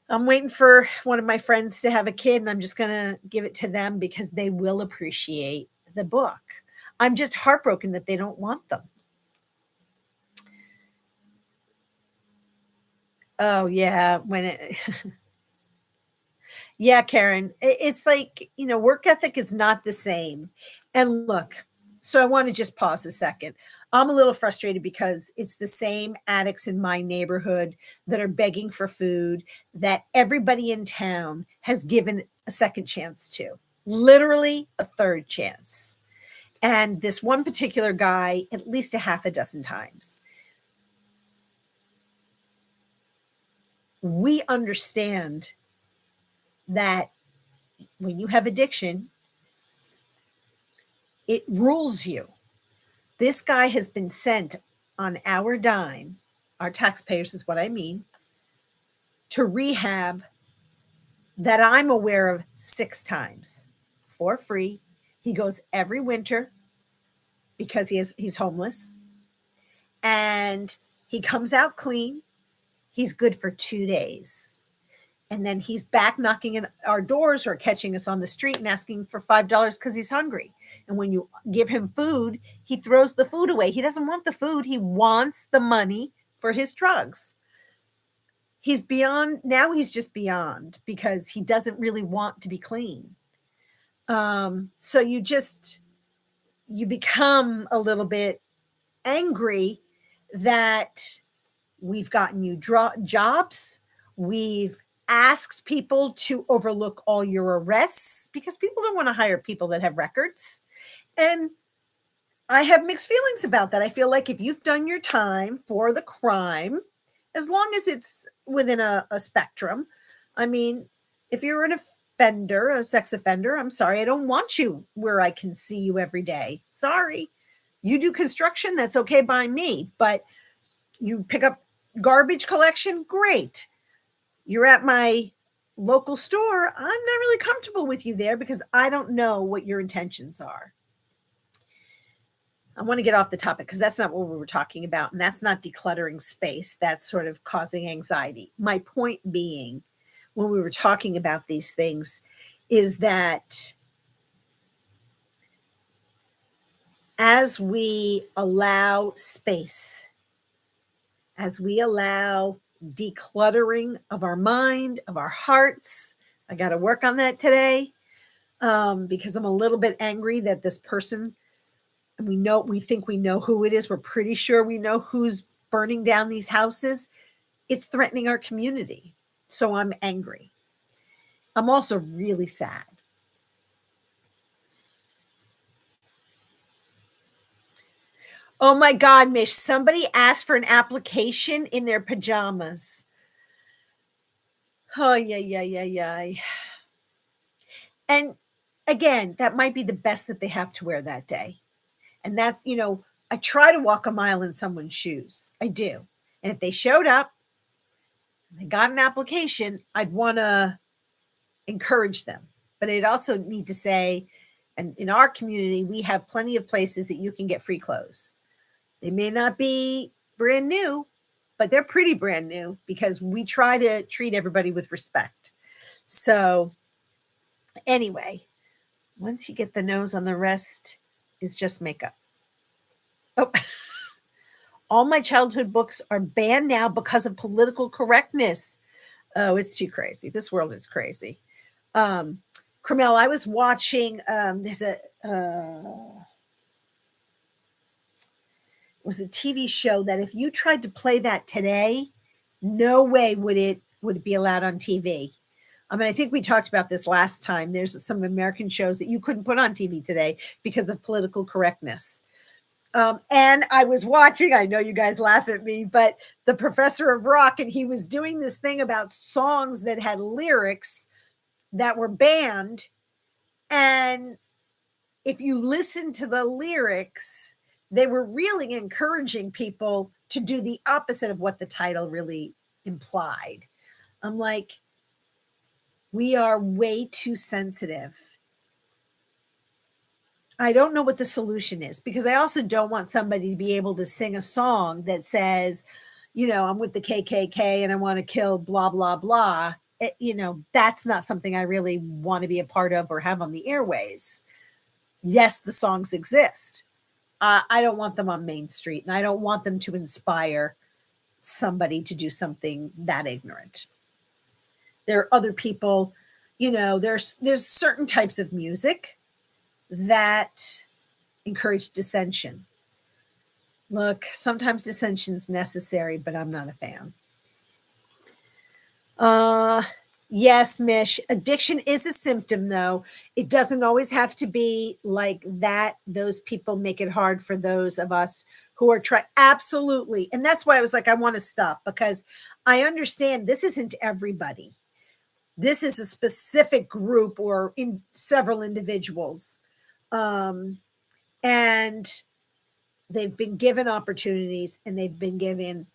I'm waiting for one of my friends to have a kid, and I'm just going to give it to them because they will appreciate the book. I'm just heartbroken that they don't want them. Oh, yeah. Yeah, Karen, it's like, work ethic is not the same. And look, so I want to just pause a second. I'm a little frustrated because it's the same addicts in my neighborhood that are begging for food that everybody in town has given a second chance to, literally a third chance. And this one particular guy, at least a half a dozen times. We understand that when you have addiction, it rules you. This guy has been sent on our dime, our taxpayers is what I mean, to rehab that I'm aware of 6 times for free. He goes every winter because he's homeless, and he comes out clean. He's good for 2 days. And then he's back knocking in our doors or catching us on the street and asking for $5 because he's hungry. And when you give him food, he throws the food away. He doesn't want the food. He wants the money for his drugs. He's beyond, now he's just beyond because he doesn't really want to be clean. So you become a little bit angry that we've gotten you jobs. We've asked people to overlook all your arrests because people don't want to hire people that have records. And I have mixed feelings about that. I feel like if you've done your time for the crime, as long as it's within a spectrum, I mean, if you're an offender, a sex offender, I'm sorry, I don't want you where I can see you every day. Sorry. You do construction, that's okay by me. But you pick up garbage collection, great. You're at my local store, I'm not really comfortable with you there because I don't know what your intentions are. I want to get off the topic because that's not what we were talking about. And that's not decluttering space. That's sort of causing anxiety. My point being, when we were talking about these things, is that as we allow space, as we allow decluttering of our mind, of our hearts, I got to work on that today because I'm a little bit angry that this person, and we think we know who it is. We're pretty sure we know who's burning down these houses. It's threatening our community. So I'm angry. I'm also really sad. Oh my God, Mish, somebody asked for an application in their pajamas. Oh, yeah, yeah, yeah, yeah. And again, that might be the best that they have to wear that day. And that's, I try to walk a mile in someone's shoes. I do. And if they showed up, they got an application, I'd want to encourage them. But I'd also need to say, and in our community, we have plenty of places that you can get free clothes. They may not be brand new, but they're pretty brand new because we try to treat everybody with respect. So anyway, once you get the nose on, the rest is just makeup. Oh, all my childhood books are banned now because of political correctness. Oh, it's too crazy. This world is crazy. Carmel, I was watching, there's was a TV show that if you tried to play that today, no way would it be allowed on TV. I mean, I think we talked about this last time. There's some American shows that you couldn't put on TV today because of political correctness. And I was watching, I know you guys laugh at me, but the Professor of Rock, and he was doing this thing about songs that had lyrics that were banned. And if you listen to the lyrics, they were really encouraging people to do the opposite of what the title really implied. I'm like, we are way too sensitive. I don't know what the solution is because I also don't want somebody to be able to sing a song that says, I'm with the KKK and I want to kill blah, blah, blah. That's not something I really want to be a part of or have on the airways. Yes, the songs exist. I don't want them on Main Street, and I don't want them to inspire somebody to do something that ignorant. There are other people, there's certain types of music that encourage dissension. Look, sometimes dissension's necessary, but I'm not a fan. Yes, Mish, addiction is a symptom, though. It doesn't always have to be like that. Those people make it hard for those of us who are absolutely. And that's why I was like, I want to stop because I understand this isn't everybody. This is a specific group or in several individuals. And they've been given opportunities and they've been given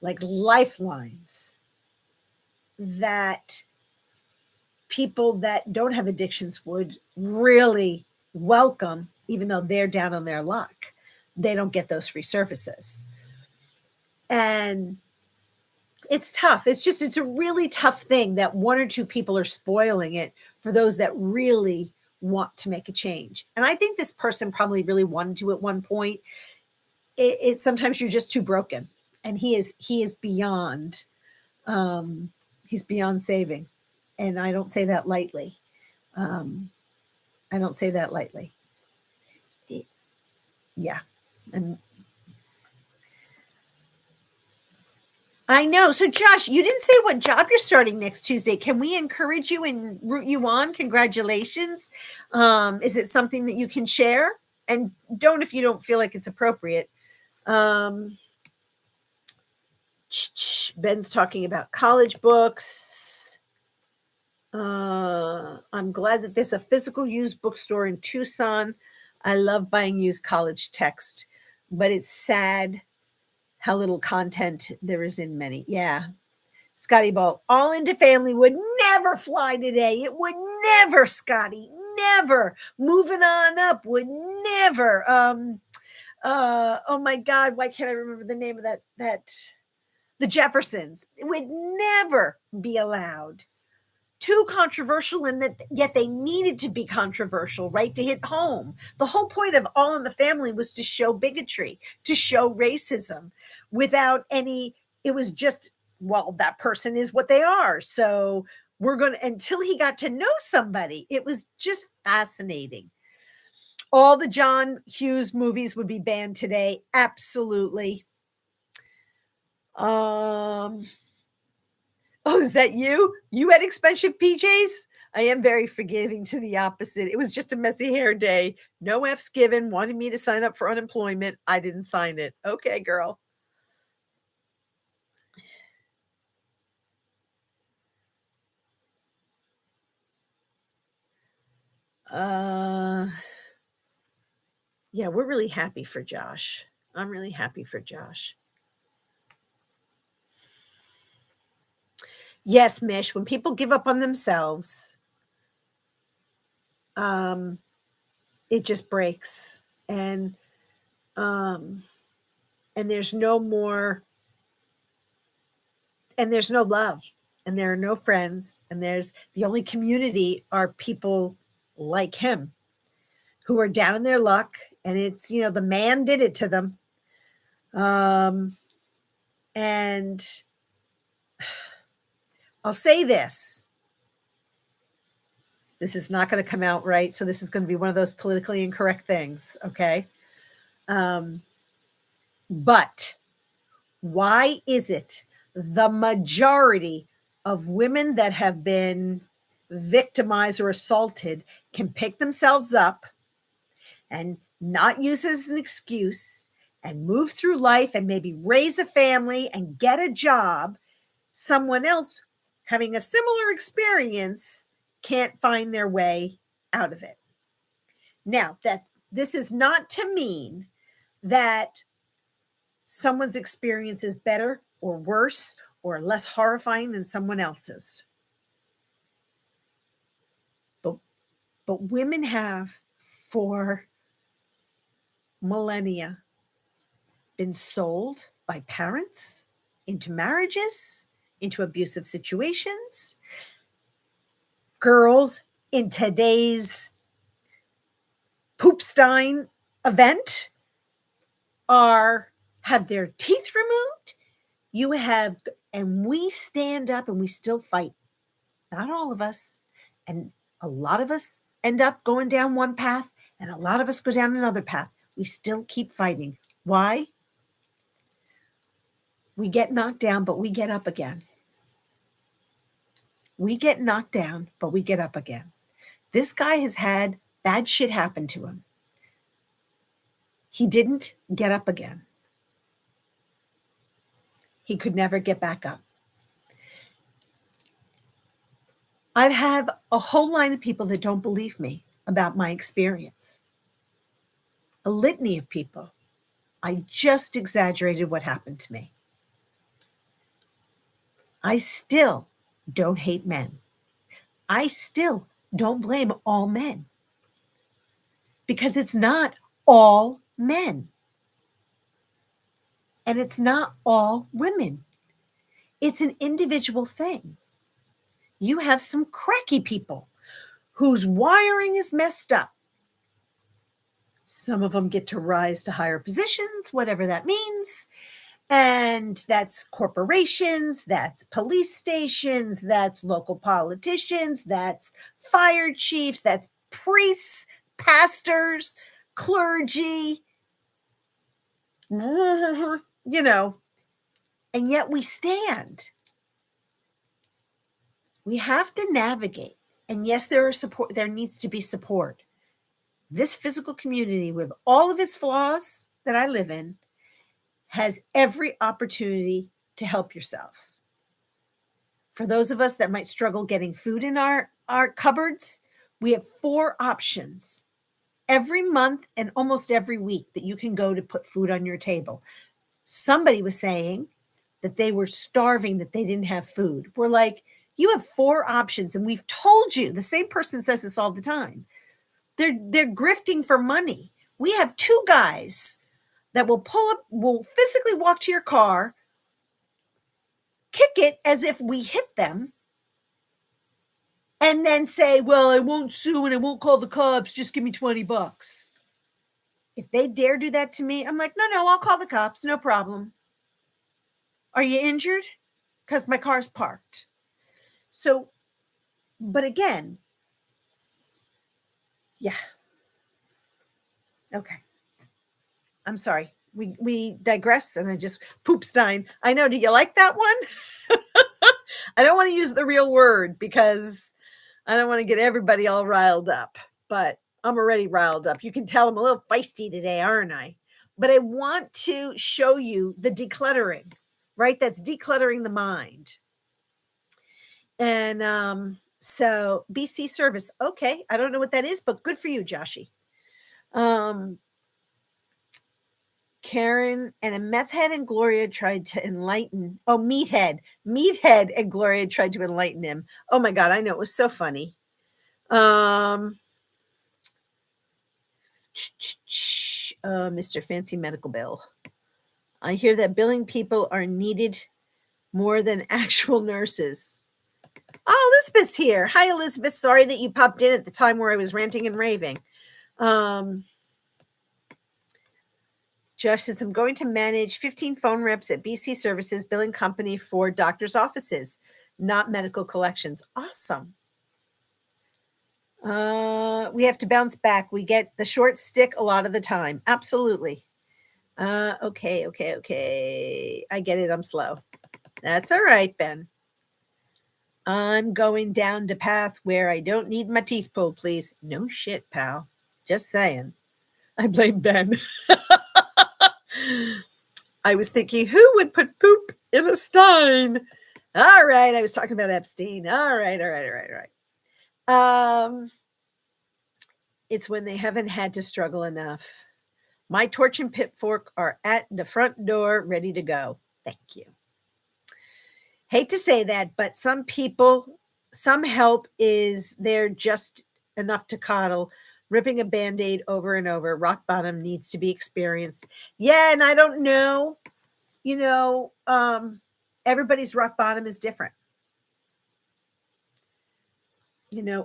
like lifelines that people that don't have addictions would really welcome, even though they're down on their luck. They don't get those free services. And it's tough. It's a really tough thing that one or two people are spoiling it for those that really want to make a change. And I think this person probably really wanted to at one point. It's sometimes you're just too broken, and he is beyond he's beyond saving. And I don't say that lightly. Um, I don't say that lightly. Yeah. And I know. So, Josh, you didn't say what job you're starting next Tuesday. Can we encourage you and root you on? Congratulations. Is it something that you can share? And don't if you don't feel like it's appropriate. Um, Ben's talking about college books. I'm glad that there's a physical used bookstore in Tucson. I love buying used college text, but it's sad how little content there is in many. Yeah. Scotty Ball, all into family would never fly today. It would never, Scotty, never. Moving on up would never. Oh my God, why can't I remember the name of that the Jeffersons? It would never be allowed. Too controversial, and that yet they needed to be controversial, right? To hit home. The whole point of All in the Family was to show bigotry, to show racism without any, it was just, well, that person is what they are. So we're going to, until he got to know somebody, it was just fascinating. All the John Hughes movies would be banned today. Absolutely. Oh, is that you? You had expensive PJs? I am very forgiving to the opposite. It was just a messy hair day. No F's given. Wanted me to sign up for unemployment. I didn't sign it. Okay, girl. Yeah, we're really happy for Josh. I'm really happy for Josh. Yes, Mish, when people give up on themselves, it just breaks. Um, and there's no more, and there's no love, and there are no friends, and there's the only community are people like him who are down in their luck, and it's, the man did it to them. And I'll say this. This is not going to come out right, so this is going to be one of those politically incorrect things, okay? But why is it the majority of women that have been victimized or assaulted can pick themselves up and not use it as an excuse and move through life and maybe raise a family and get a job? Someone else having a similar experience can't find their way out of it. Now, that this is not to mean that someone's experience is better or worse or less horrifying than someone else's. But women have for millennia been sold by parents into marriages, into abusive situations. Girls in today's Poopstein event have their teeth removed. And we stand up and we still fight. Not all of us. And a lot of us end up going down one path, and a lot of us go down another path. We still keep fighting. Why? We get knocked down, but we get up again. We get knocked down, but we get up again. This guy has had bad shit happen to him. He didn't get up again. He could never get back up. I have a whole line of people that don't believe me about my experience. A litany of people. I just exaggerated what happened to me. I still don't hate men. I still don't blame all men because it's not all men and it's not all women. It's an individual thing. You have some cracky people whose wiring is messed up. Some of them get to rise to higher positions, whatever that means. And that's corporations, that's police stations, that's local politicians, that's fire chiefs, that's priests, pastors, clergy, and yet we stand. We have to navigate. And yes, there needs to be support. This physical community, with all of its flaws that I live in, has every opportunity to help yourself. For those of us that might struggle getting food in our cupboards, we have 4 options every month and almost every week that you can go to put food on your table. Somebody was saying that they were starving, that they didn't have food. We're like, you have 4 options, and we've told you. The same person says this all the time. They're grifting for money. We have 2 guys that will physically walk to your car, kick it as if we hit them, and then say, well, I won't sue and I won't call the cops. Just give me $20. If they dare do that to me, I'm like, no, I'll call the cops. No problem. Are you injured? Because my car's parked. So, but again, yeah. Okay. I'm sorry. We digress and I just poopstein. I know. Do you like that one? I don't want to use the real word because I don't want to get everybody all riled up, but I'm already riled up. You can tell I'm a little feisty today, aren't I? But I want to show you the decluttering, right? That's decluttering the mind. And so BC service. Okay. I don't know what that is, but good for you, Joshy. Karen and a meth head and Gloria tried to enlighten. Oh, meathead and Gloria tried to enlighten him. Oh my God. I know. It was so funny. Mr. Fancy Medical Bill. I hear that billing people are needed more than actual nurses. Oh, Elizabeth's here. Hi, Elizabeth. Sorry that you popped in at the time where I was ranting and raving. Josh says, I'm going to manage 15 phone reps at BC Services billing company for doctor's offices, not medical collections. Awesome. We have to bounce back. We get the short stick a lot of the time. Absolutely. Okay. I get it. I'm slow. That's all right, Ben. I'm going down the path where I don't need my teeth pulled, please. No shit, pal. Just saying. I blame Ben. I was thinking, who would put poop in a stein? All right. I was talking about Epstein. All right. It's when they haven't had to struggle enough. My torch and pitchfork are at the front door, ready to go. Thank you. Hate to say that, but some people, some help is there just enough to coddle. Ripping a Band-Aid over and over. Rock bottom needs to be experienced. Yeah, and I don't know. Everybody's rock bottom is different.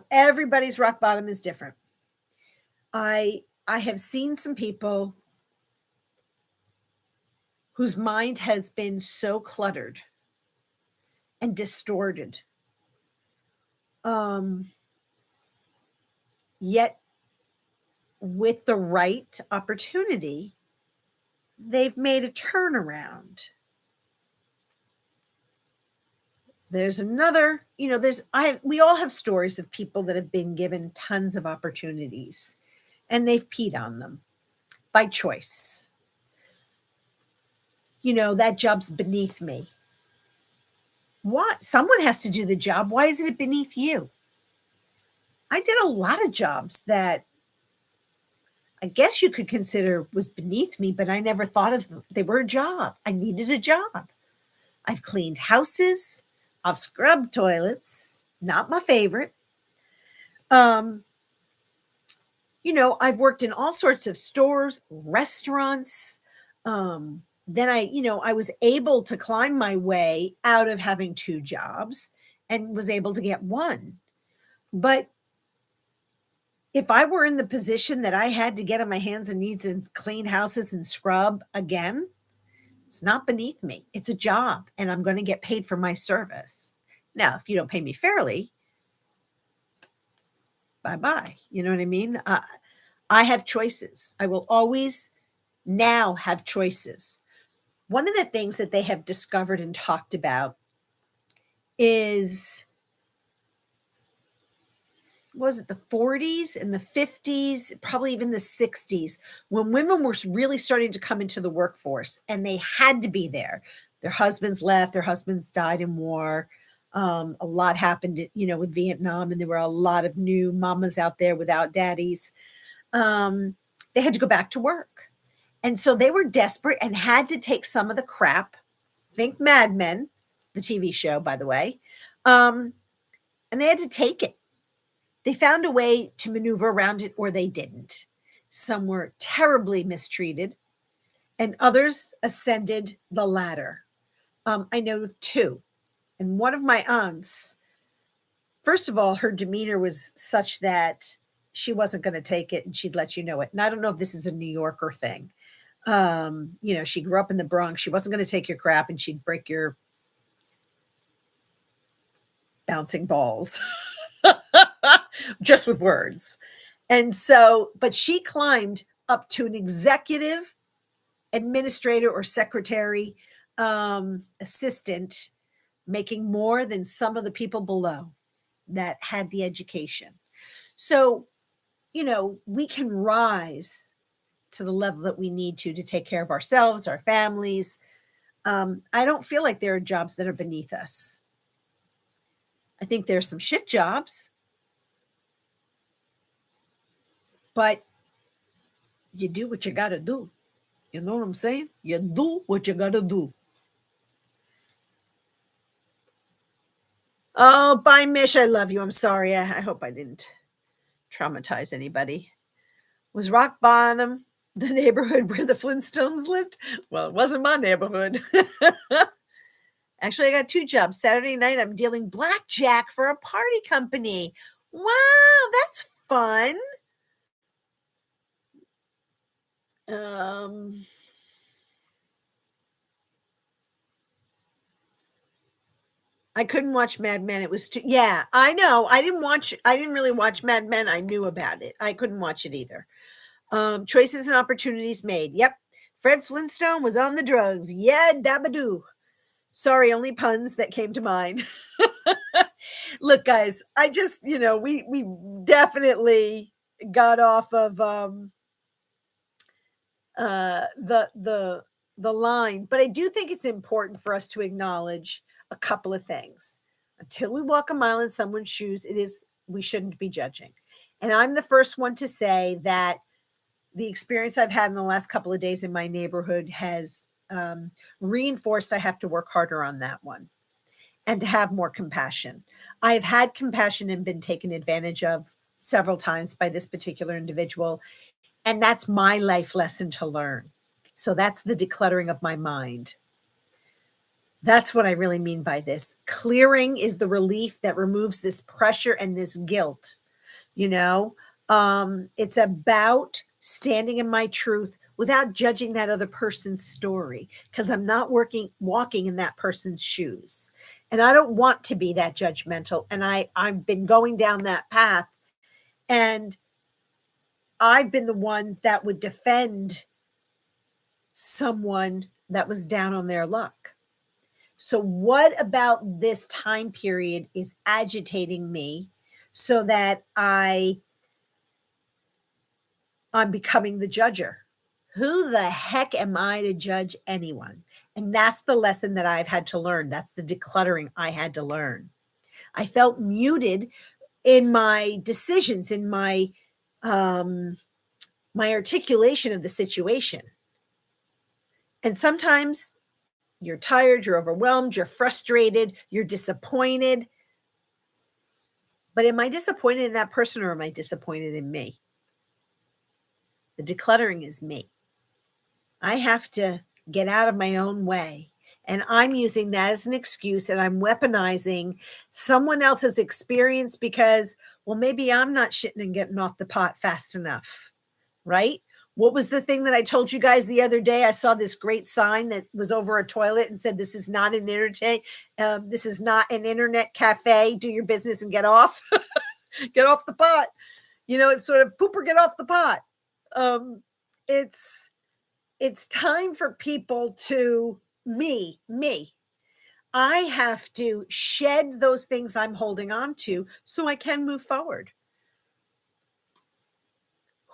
Everybody's rock bottom is different. I have seen some people whose mind has been so cluttered and distorted. Yet with the right opportunity, they've made a turnaround. There's another, we all have stories of people that have been given tons of opportunities and they've peed on them by choice. That job's beneath me. What? Someone has to do the job. Why isn't it beneath you? I did a lot of jobs that I guess you could consider was beneath me, but I never thought of them. They were a job. I needed a job. I've cleaned houses. I've scrubbed toilets. Not my favorite. Um, I've worked in all sorts of stores, restaurants. Then I was able to climb my way out of having 2 jobs and was able to get 1. But if I were in the position that I had to get on my hands and knees and clean houses and scrub again, it's not beneath me. It's a job, and I'm gonna get paid for my service. Now, if you don't pay me fairly, bye-bye. You know what I mean? I have choices. I will always now have choices. One of the things that they have discovered and talked about is, was it the 40s and the 50s, probably even the 60s, when women were really starting to come into the workforce and they had to be there. Their husbands left, their husbands died in war. A lot happened, with Vietnam, and there were a lot of new mamas out there without daddies. Um, they had to go back to work. And so they were desperate and had to take some of the crap. Think Mad Men, the TV show, by the way. Um, and they had to take it. They found a way to maneuver around it, or they didn't. Some were terribly mistreated, and others ascended the ladder. I know 2. And one of my aunts, first of all, her demeanor was such that she wasn't going to take it and she'd let you know it. And I don't know if this is a New Yorker thing. She grew up in the Bronx. She wasn't going to take your crap and she'd break your bouncing balls just with words. And so, but she climbed up to an executive administrator or secretary, assistant, making more than some of the people below that had the education. So, we can rise to the level that we need to take care of ourselves, our families. I don't feel like there are jobs that are beneath us. I think there's some shit jobs, but you do what you got to do. You know what I'm saying? You do what you got to do. Oh, bye, Mish. I love you. I'm sorry. I hope I didn't traumatize anybody. Was rock bottom the neighborhood where the Flintstones lived? Well, it wasn't my neighborhood. Actually, I got 2 jobs. Saturday night, I'm dealing blackjack for a party company. Wow, that's fun. Um, I couldn't watch Mad Men. It was too, yeah, I know. I didn't really watch Mad Men. I knew about it. I couldn't watch it either. Choices and opportunities made. Yep. Fred Flintstone was on the drugs. Yeah, dabadoo. Sorry, only puns that came to mind. Look, guys, I just, we definitely got off of the line, but I do think it's important for us to acknowledge a couple of things. Until we walk a mile in someone's shoes, we shouldn't be judging. And I'm the first one to say that the experience I've had in the last couple of days in my neighborhood has reinforced I have to work harder on that one and to have more compassion. I've had compassion and been taken advantage of several times by this particular individual. And that's my life lesson to learn. So that's the decluttering of my mind. That's what I really mean by this. Clearing is the relief that removes this pressure and this guilt. You know, it's about standing in my truth without judging that other person's story because I'm not walking in that person's shoes. And I don't want to be that judgmental. And I've been going down that path. And I've been the one that would defend someone that was down on their luck. So, what about this time period is agitating me so that I'm becoming the judger? Who the heck am I to judge anyone? And that's the lesson that I've had to learn. That's the decluttering I had to learn. I felt muted in my decisions, in my my articulation of the situation. And sometimes you're tired, you're overwhelmed, you're frustrated, you're disappointed. But am I disappointed in that person or am I disappointed in me? The decluttering is me. I have to get out of my own way. And I'm using that as an excuse and I'm weaponizing someone else's experience because, well, maybe I'm not shitting and getting off the pot fast enough, right? What was the thing that I told you guys the other day? I saw this great sign that was over a toilet and said, "This is not an internet. This is not an internet cafe. Do your business and get off, get off the pot." It's sort of poop or get off the pot. Um, it's it's time for people to me. I have to shed those things I'm holding on to so I can move forward.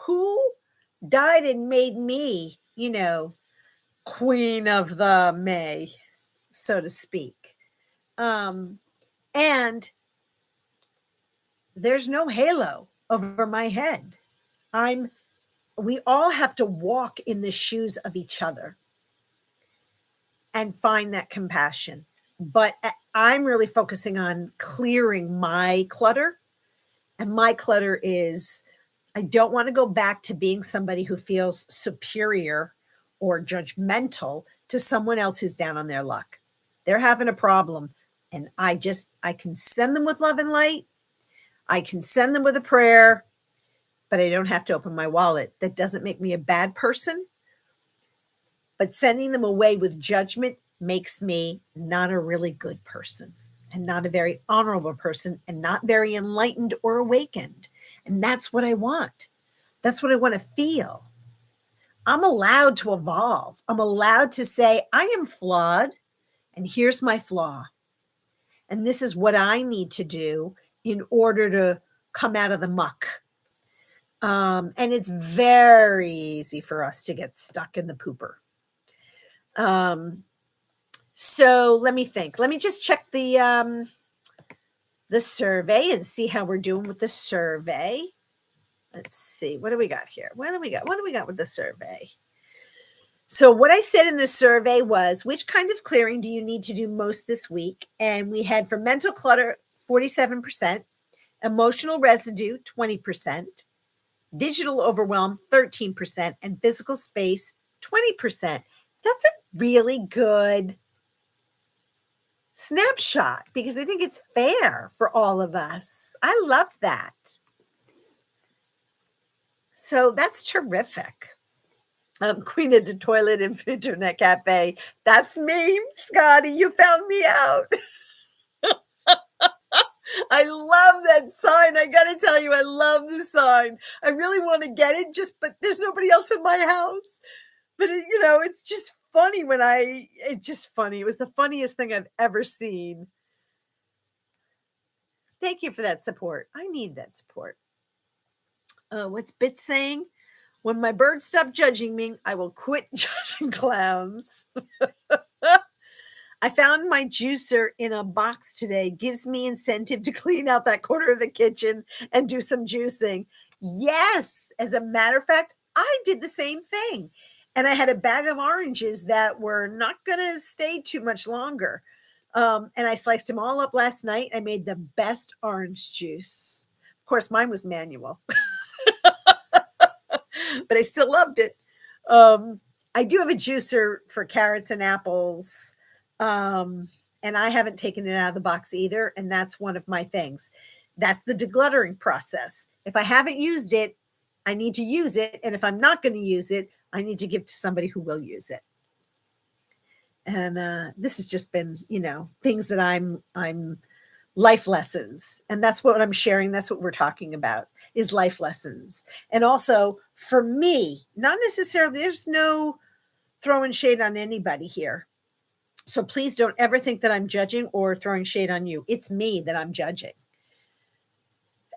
Who died and made me, queen of the May, so to speak? Um, and there's no halo over my head. We all have to walk in the shoes of each other and find that compassion. But I'm really focusing on clearing my clutter. And my clutter is I don't want to go back to being somebody who feels superior or judgmental to someone else who's down on their luck. They're having a problem. And I can send them with love and light. I can send them with a prayer, but I don't have to open my wallet. That doesn't make me a bad person. But sending them away with judgment makes me not a really good person and not a very honorable person and not very enlightened or awakened. And that's what I want. That's what I want to feel. I'm allowed to evolve. I'm allowed to say, I am flawed and here's my flaw. And this is what I need to do in order to come out of the muck. And it's very easy for us to get stuck in the pooper. So let me think. Let me just check the survey and see how we're doing with the survey. Let's see. What do we got here? What do we got with the survey? So what I said in the survey was, which kind of clearing do you need to do most this week? And we had for mental clutter, 47%, emotional residue, 20%, digital overwhelm, 13%, and physical space, 20%. That's a really good snapshot because I think it's fair for all of us. I love that. So that's terrific. Queen of the toilet and internet cafe. That's me, Scotty. You found me out. I love that sign. I got to tell you, I love the sign. I really want to get it but there's nobody else in my house. But it's just funny it's just funny. It was the funniest thing I've ever seen. Thank you for that support. I need that support. What's Bit saying? When my birds stop judging me, I will quit judging clowns. I found my juicer in a box today. Gives me incentive to clean out that corner of the kitchen and do some juicing. Yes, as a matter of fact, I did the same thing. And I had a bag of oranges that were not going to stay too much longer. And I sliced them all up last night. I made the best orange juice. Of course, mine was manual. But I still loved it. I do have a juicer for carrots and apples. And I haven't taken it out of the box either. And that's one of my things. That's the decluttering process. If I haven't used it, I need to use it. And if I'm not going to use it, I need to give to somebody who will use it. And this has just been, things that I'm life lessons. And that's what I'm sharing. That's what we're talking about is life lessons. And also for me, not necessarily, there's no throwing shade on anybody here. So please don't ever think that I'm judging or throwing shade on you. It's me that I'm judging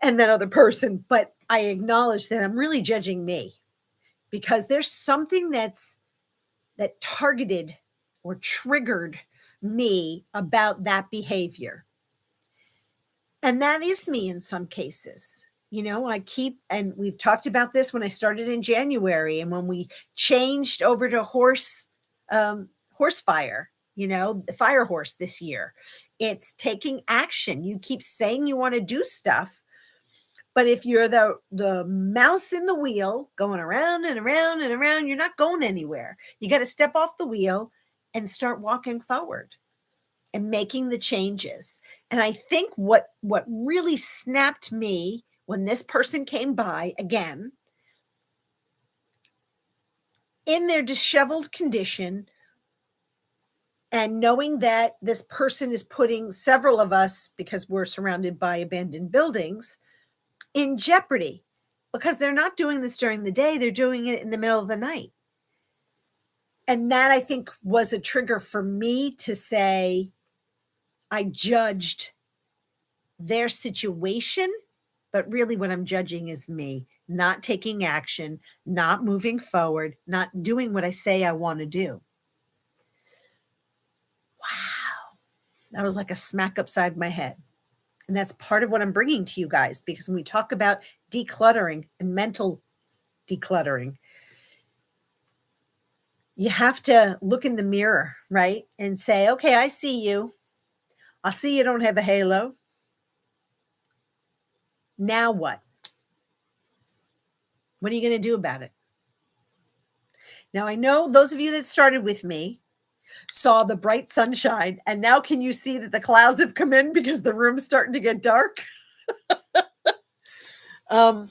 and that other person. But I acknowledge that I'm really judging me because there's something that targeted or triggered me about that behavior. And that is me in some cases. And we've talked about this when I started in January and when we changed over to horse fire, the fire horse this year. It's taking action. You keep saying you want to do stuff, but if you're the mouse in the wheel going around and around and around, you're not going anywhere. You got to step off the wheel and start walking forward and making the changes. And I think what really snapped me when this person came by again in their disheveled condition, and knowing that this person is putting several of us, because we're surrounded by abandoned buildings, in jeopardy, because they're not doing this during the day, they're doing it in the middle of the night. And that, I think, was a trigger for me to say I judged their situation, but really what I'm judging is me not taking action, not moving forward, not doing what I say I want to do. Wow. That was like a smack upside my head. And that's part of what I'm bringing to you guys, because when we talk about decluttering and mental decluttering, you have to look in the mirror, right? And say, okay, I see you. I see you don't have a halo. Now what? What are you going to do about it? Now, I know those of you that started with me saw the bright sunshine, and now can you see that the clouds have come in because the room's starting to get dark? Let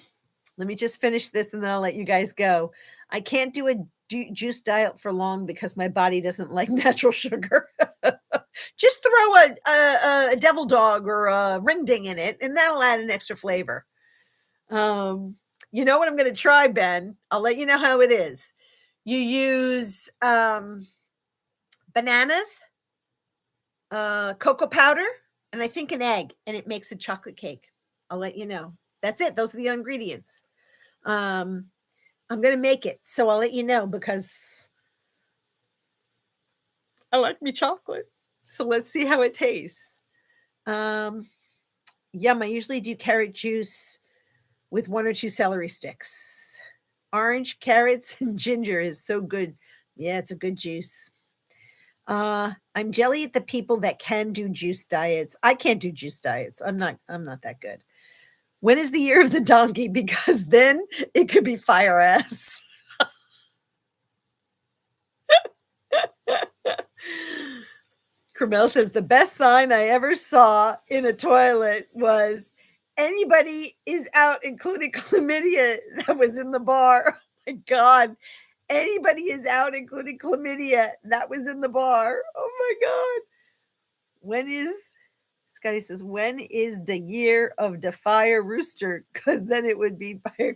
me just finish this and then I'll let you guys go. I can't do a juice diet for long because my body doesn't like natural sugar. Just throw a devil dog or a ring ding in it, and that'll add an extra flavor. You know what I'm going to try, Ben? I'll let you know how it is. You use bananas, cocoa powder, and I think an egg, and it makes a chocolate cake. I'll let you know. That's it. Those are the ingredients. I'm going to make it, so I'll let you know because I like me chocolate. So let's see how it tastes. Yum, I usually do carrot juice with 1 or 2 celery sticks. Orange, carrots, and ginger is so good. Yeah, it's a good juice. I'm jelly at the people that can do juice diets. I can't do juice diets. I'm not that good. When is the year of the donkey? Because then it could be fire ass. Carmel says the best sign I ever saw in a toilet was anybody is out, including chlamydia that was in the bar. Oh my God. Anybody is out, including chlamydia that was in the bar. Oh my God. Scotty says, when is the year of the fire rooster? Because then it would be fire.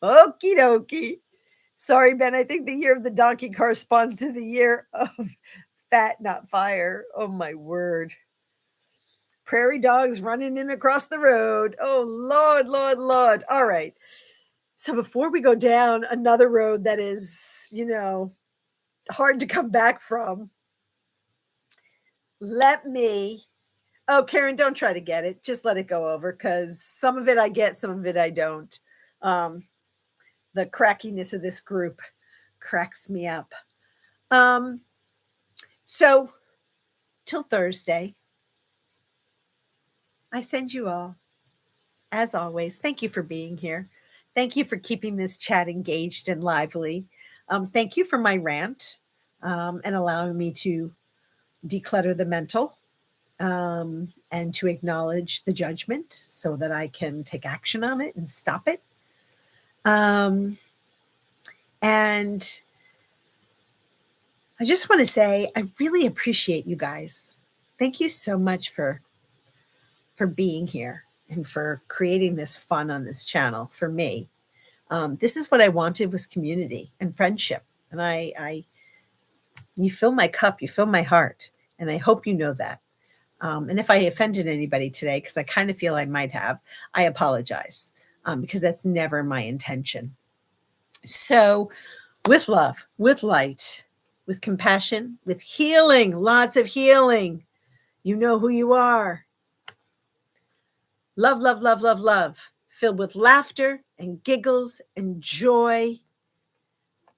Okie dokie. Sorry, Ben. I think the year of the donkey corresponds to the year of fat, not fire. Oh, my word. Prairie dogs running in across the road. Oh, Lord, Lord, Lord. All right. So before we go down another road that is, hard to come back from, oh, Karen, don't try to get it. Just let it go over because some of it I get, some of it I don't. The crackiness of this group cracks me up. So till Thursday, I send you all, as always, thank you for being here. Thank you for keeping this chat engaged and lively. Thank you for my rant and allowing me to declutter the mental and to acknowledge the judgment so that I can take action on it and stop it. And I just want to say, I really appreciate you guys. Thank you so much for being here and for creating this fun on this channel for me. This is what I wanted, was community and friendship. And you fill my cup, you fill my heart. And I hope you know that. And if I offended anybody today, because I kind of feel I might have, I apologize because that's never my intention. So with love, with light, with compassion, with healing, lots of healing. You know who you are. Love, love, love, love, love. Filled with laughter and giggles and joy.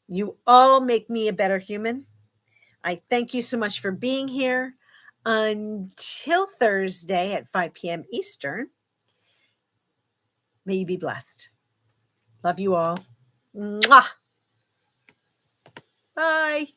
You all make me a better human. I thank you so much for being here. Until Thursday at 5 p.m. Eastern, may you be blessed. Love you all. Mwah. Bye.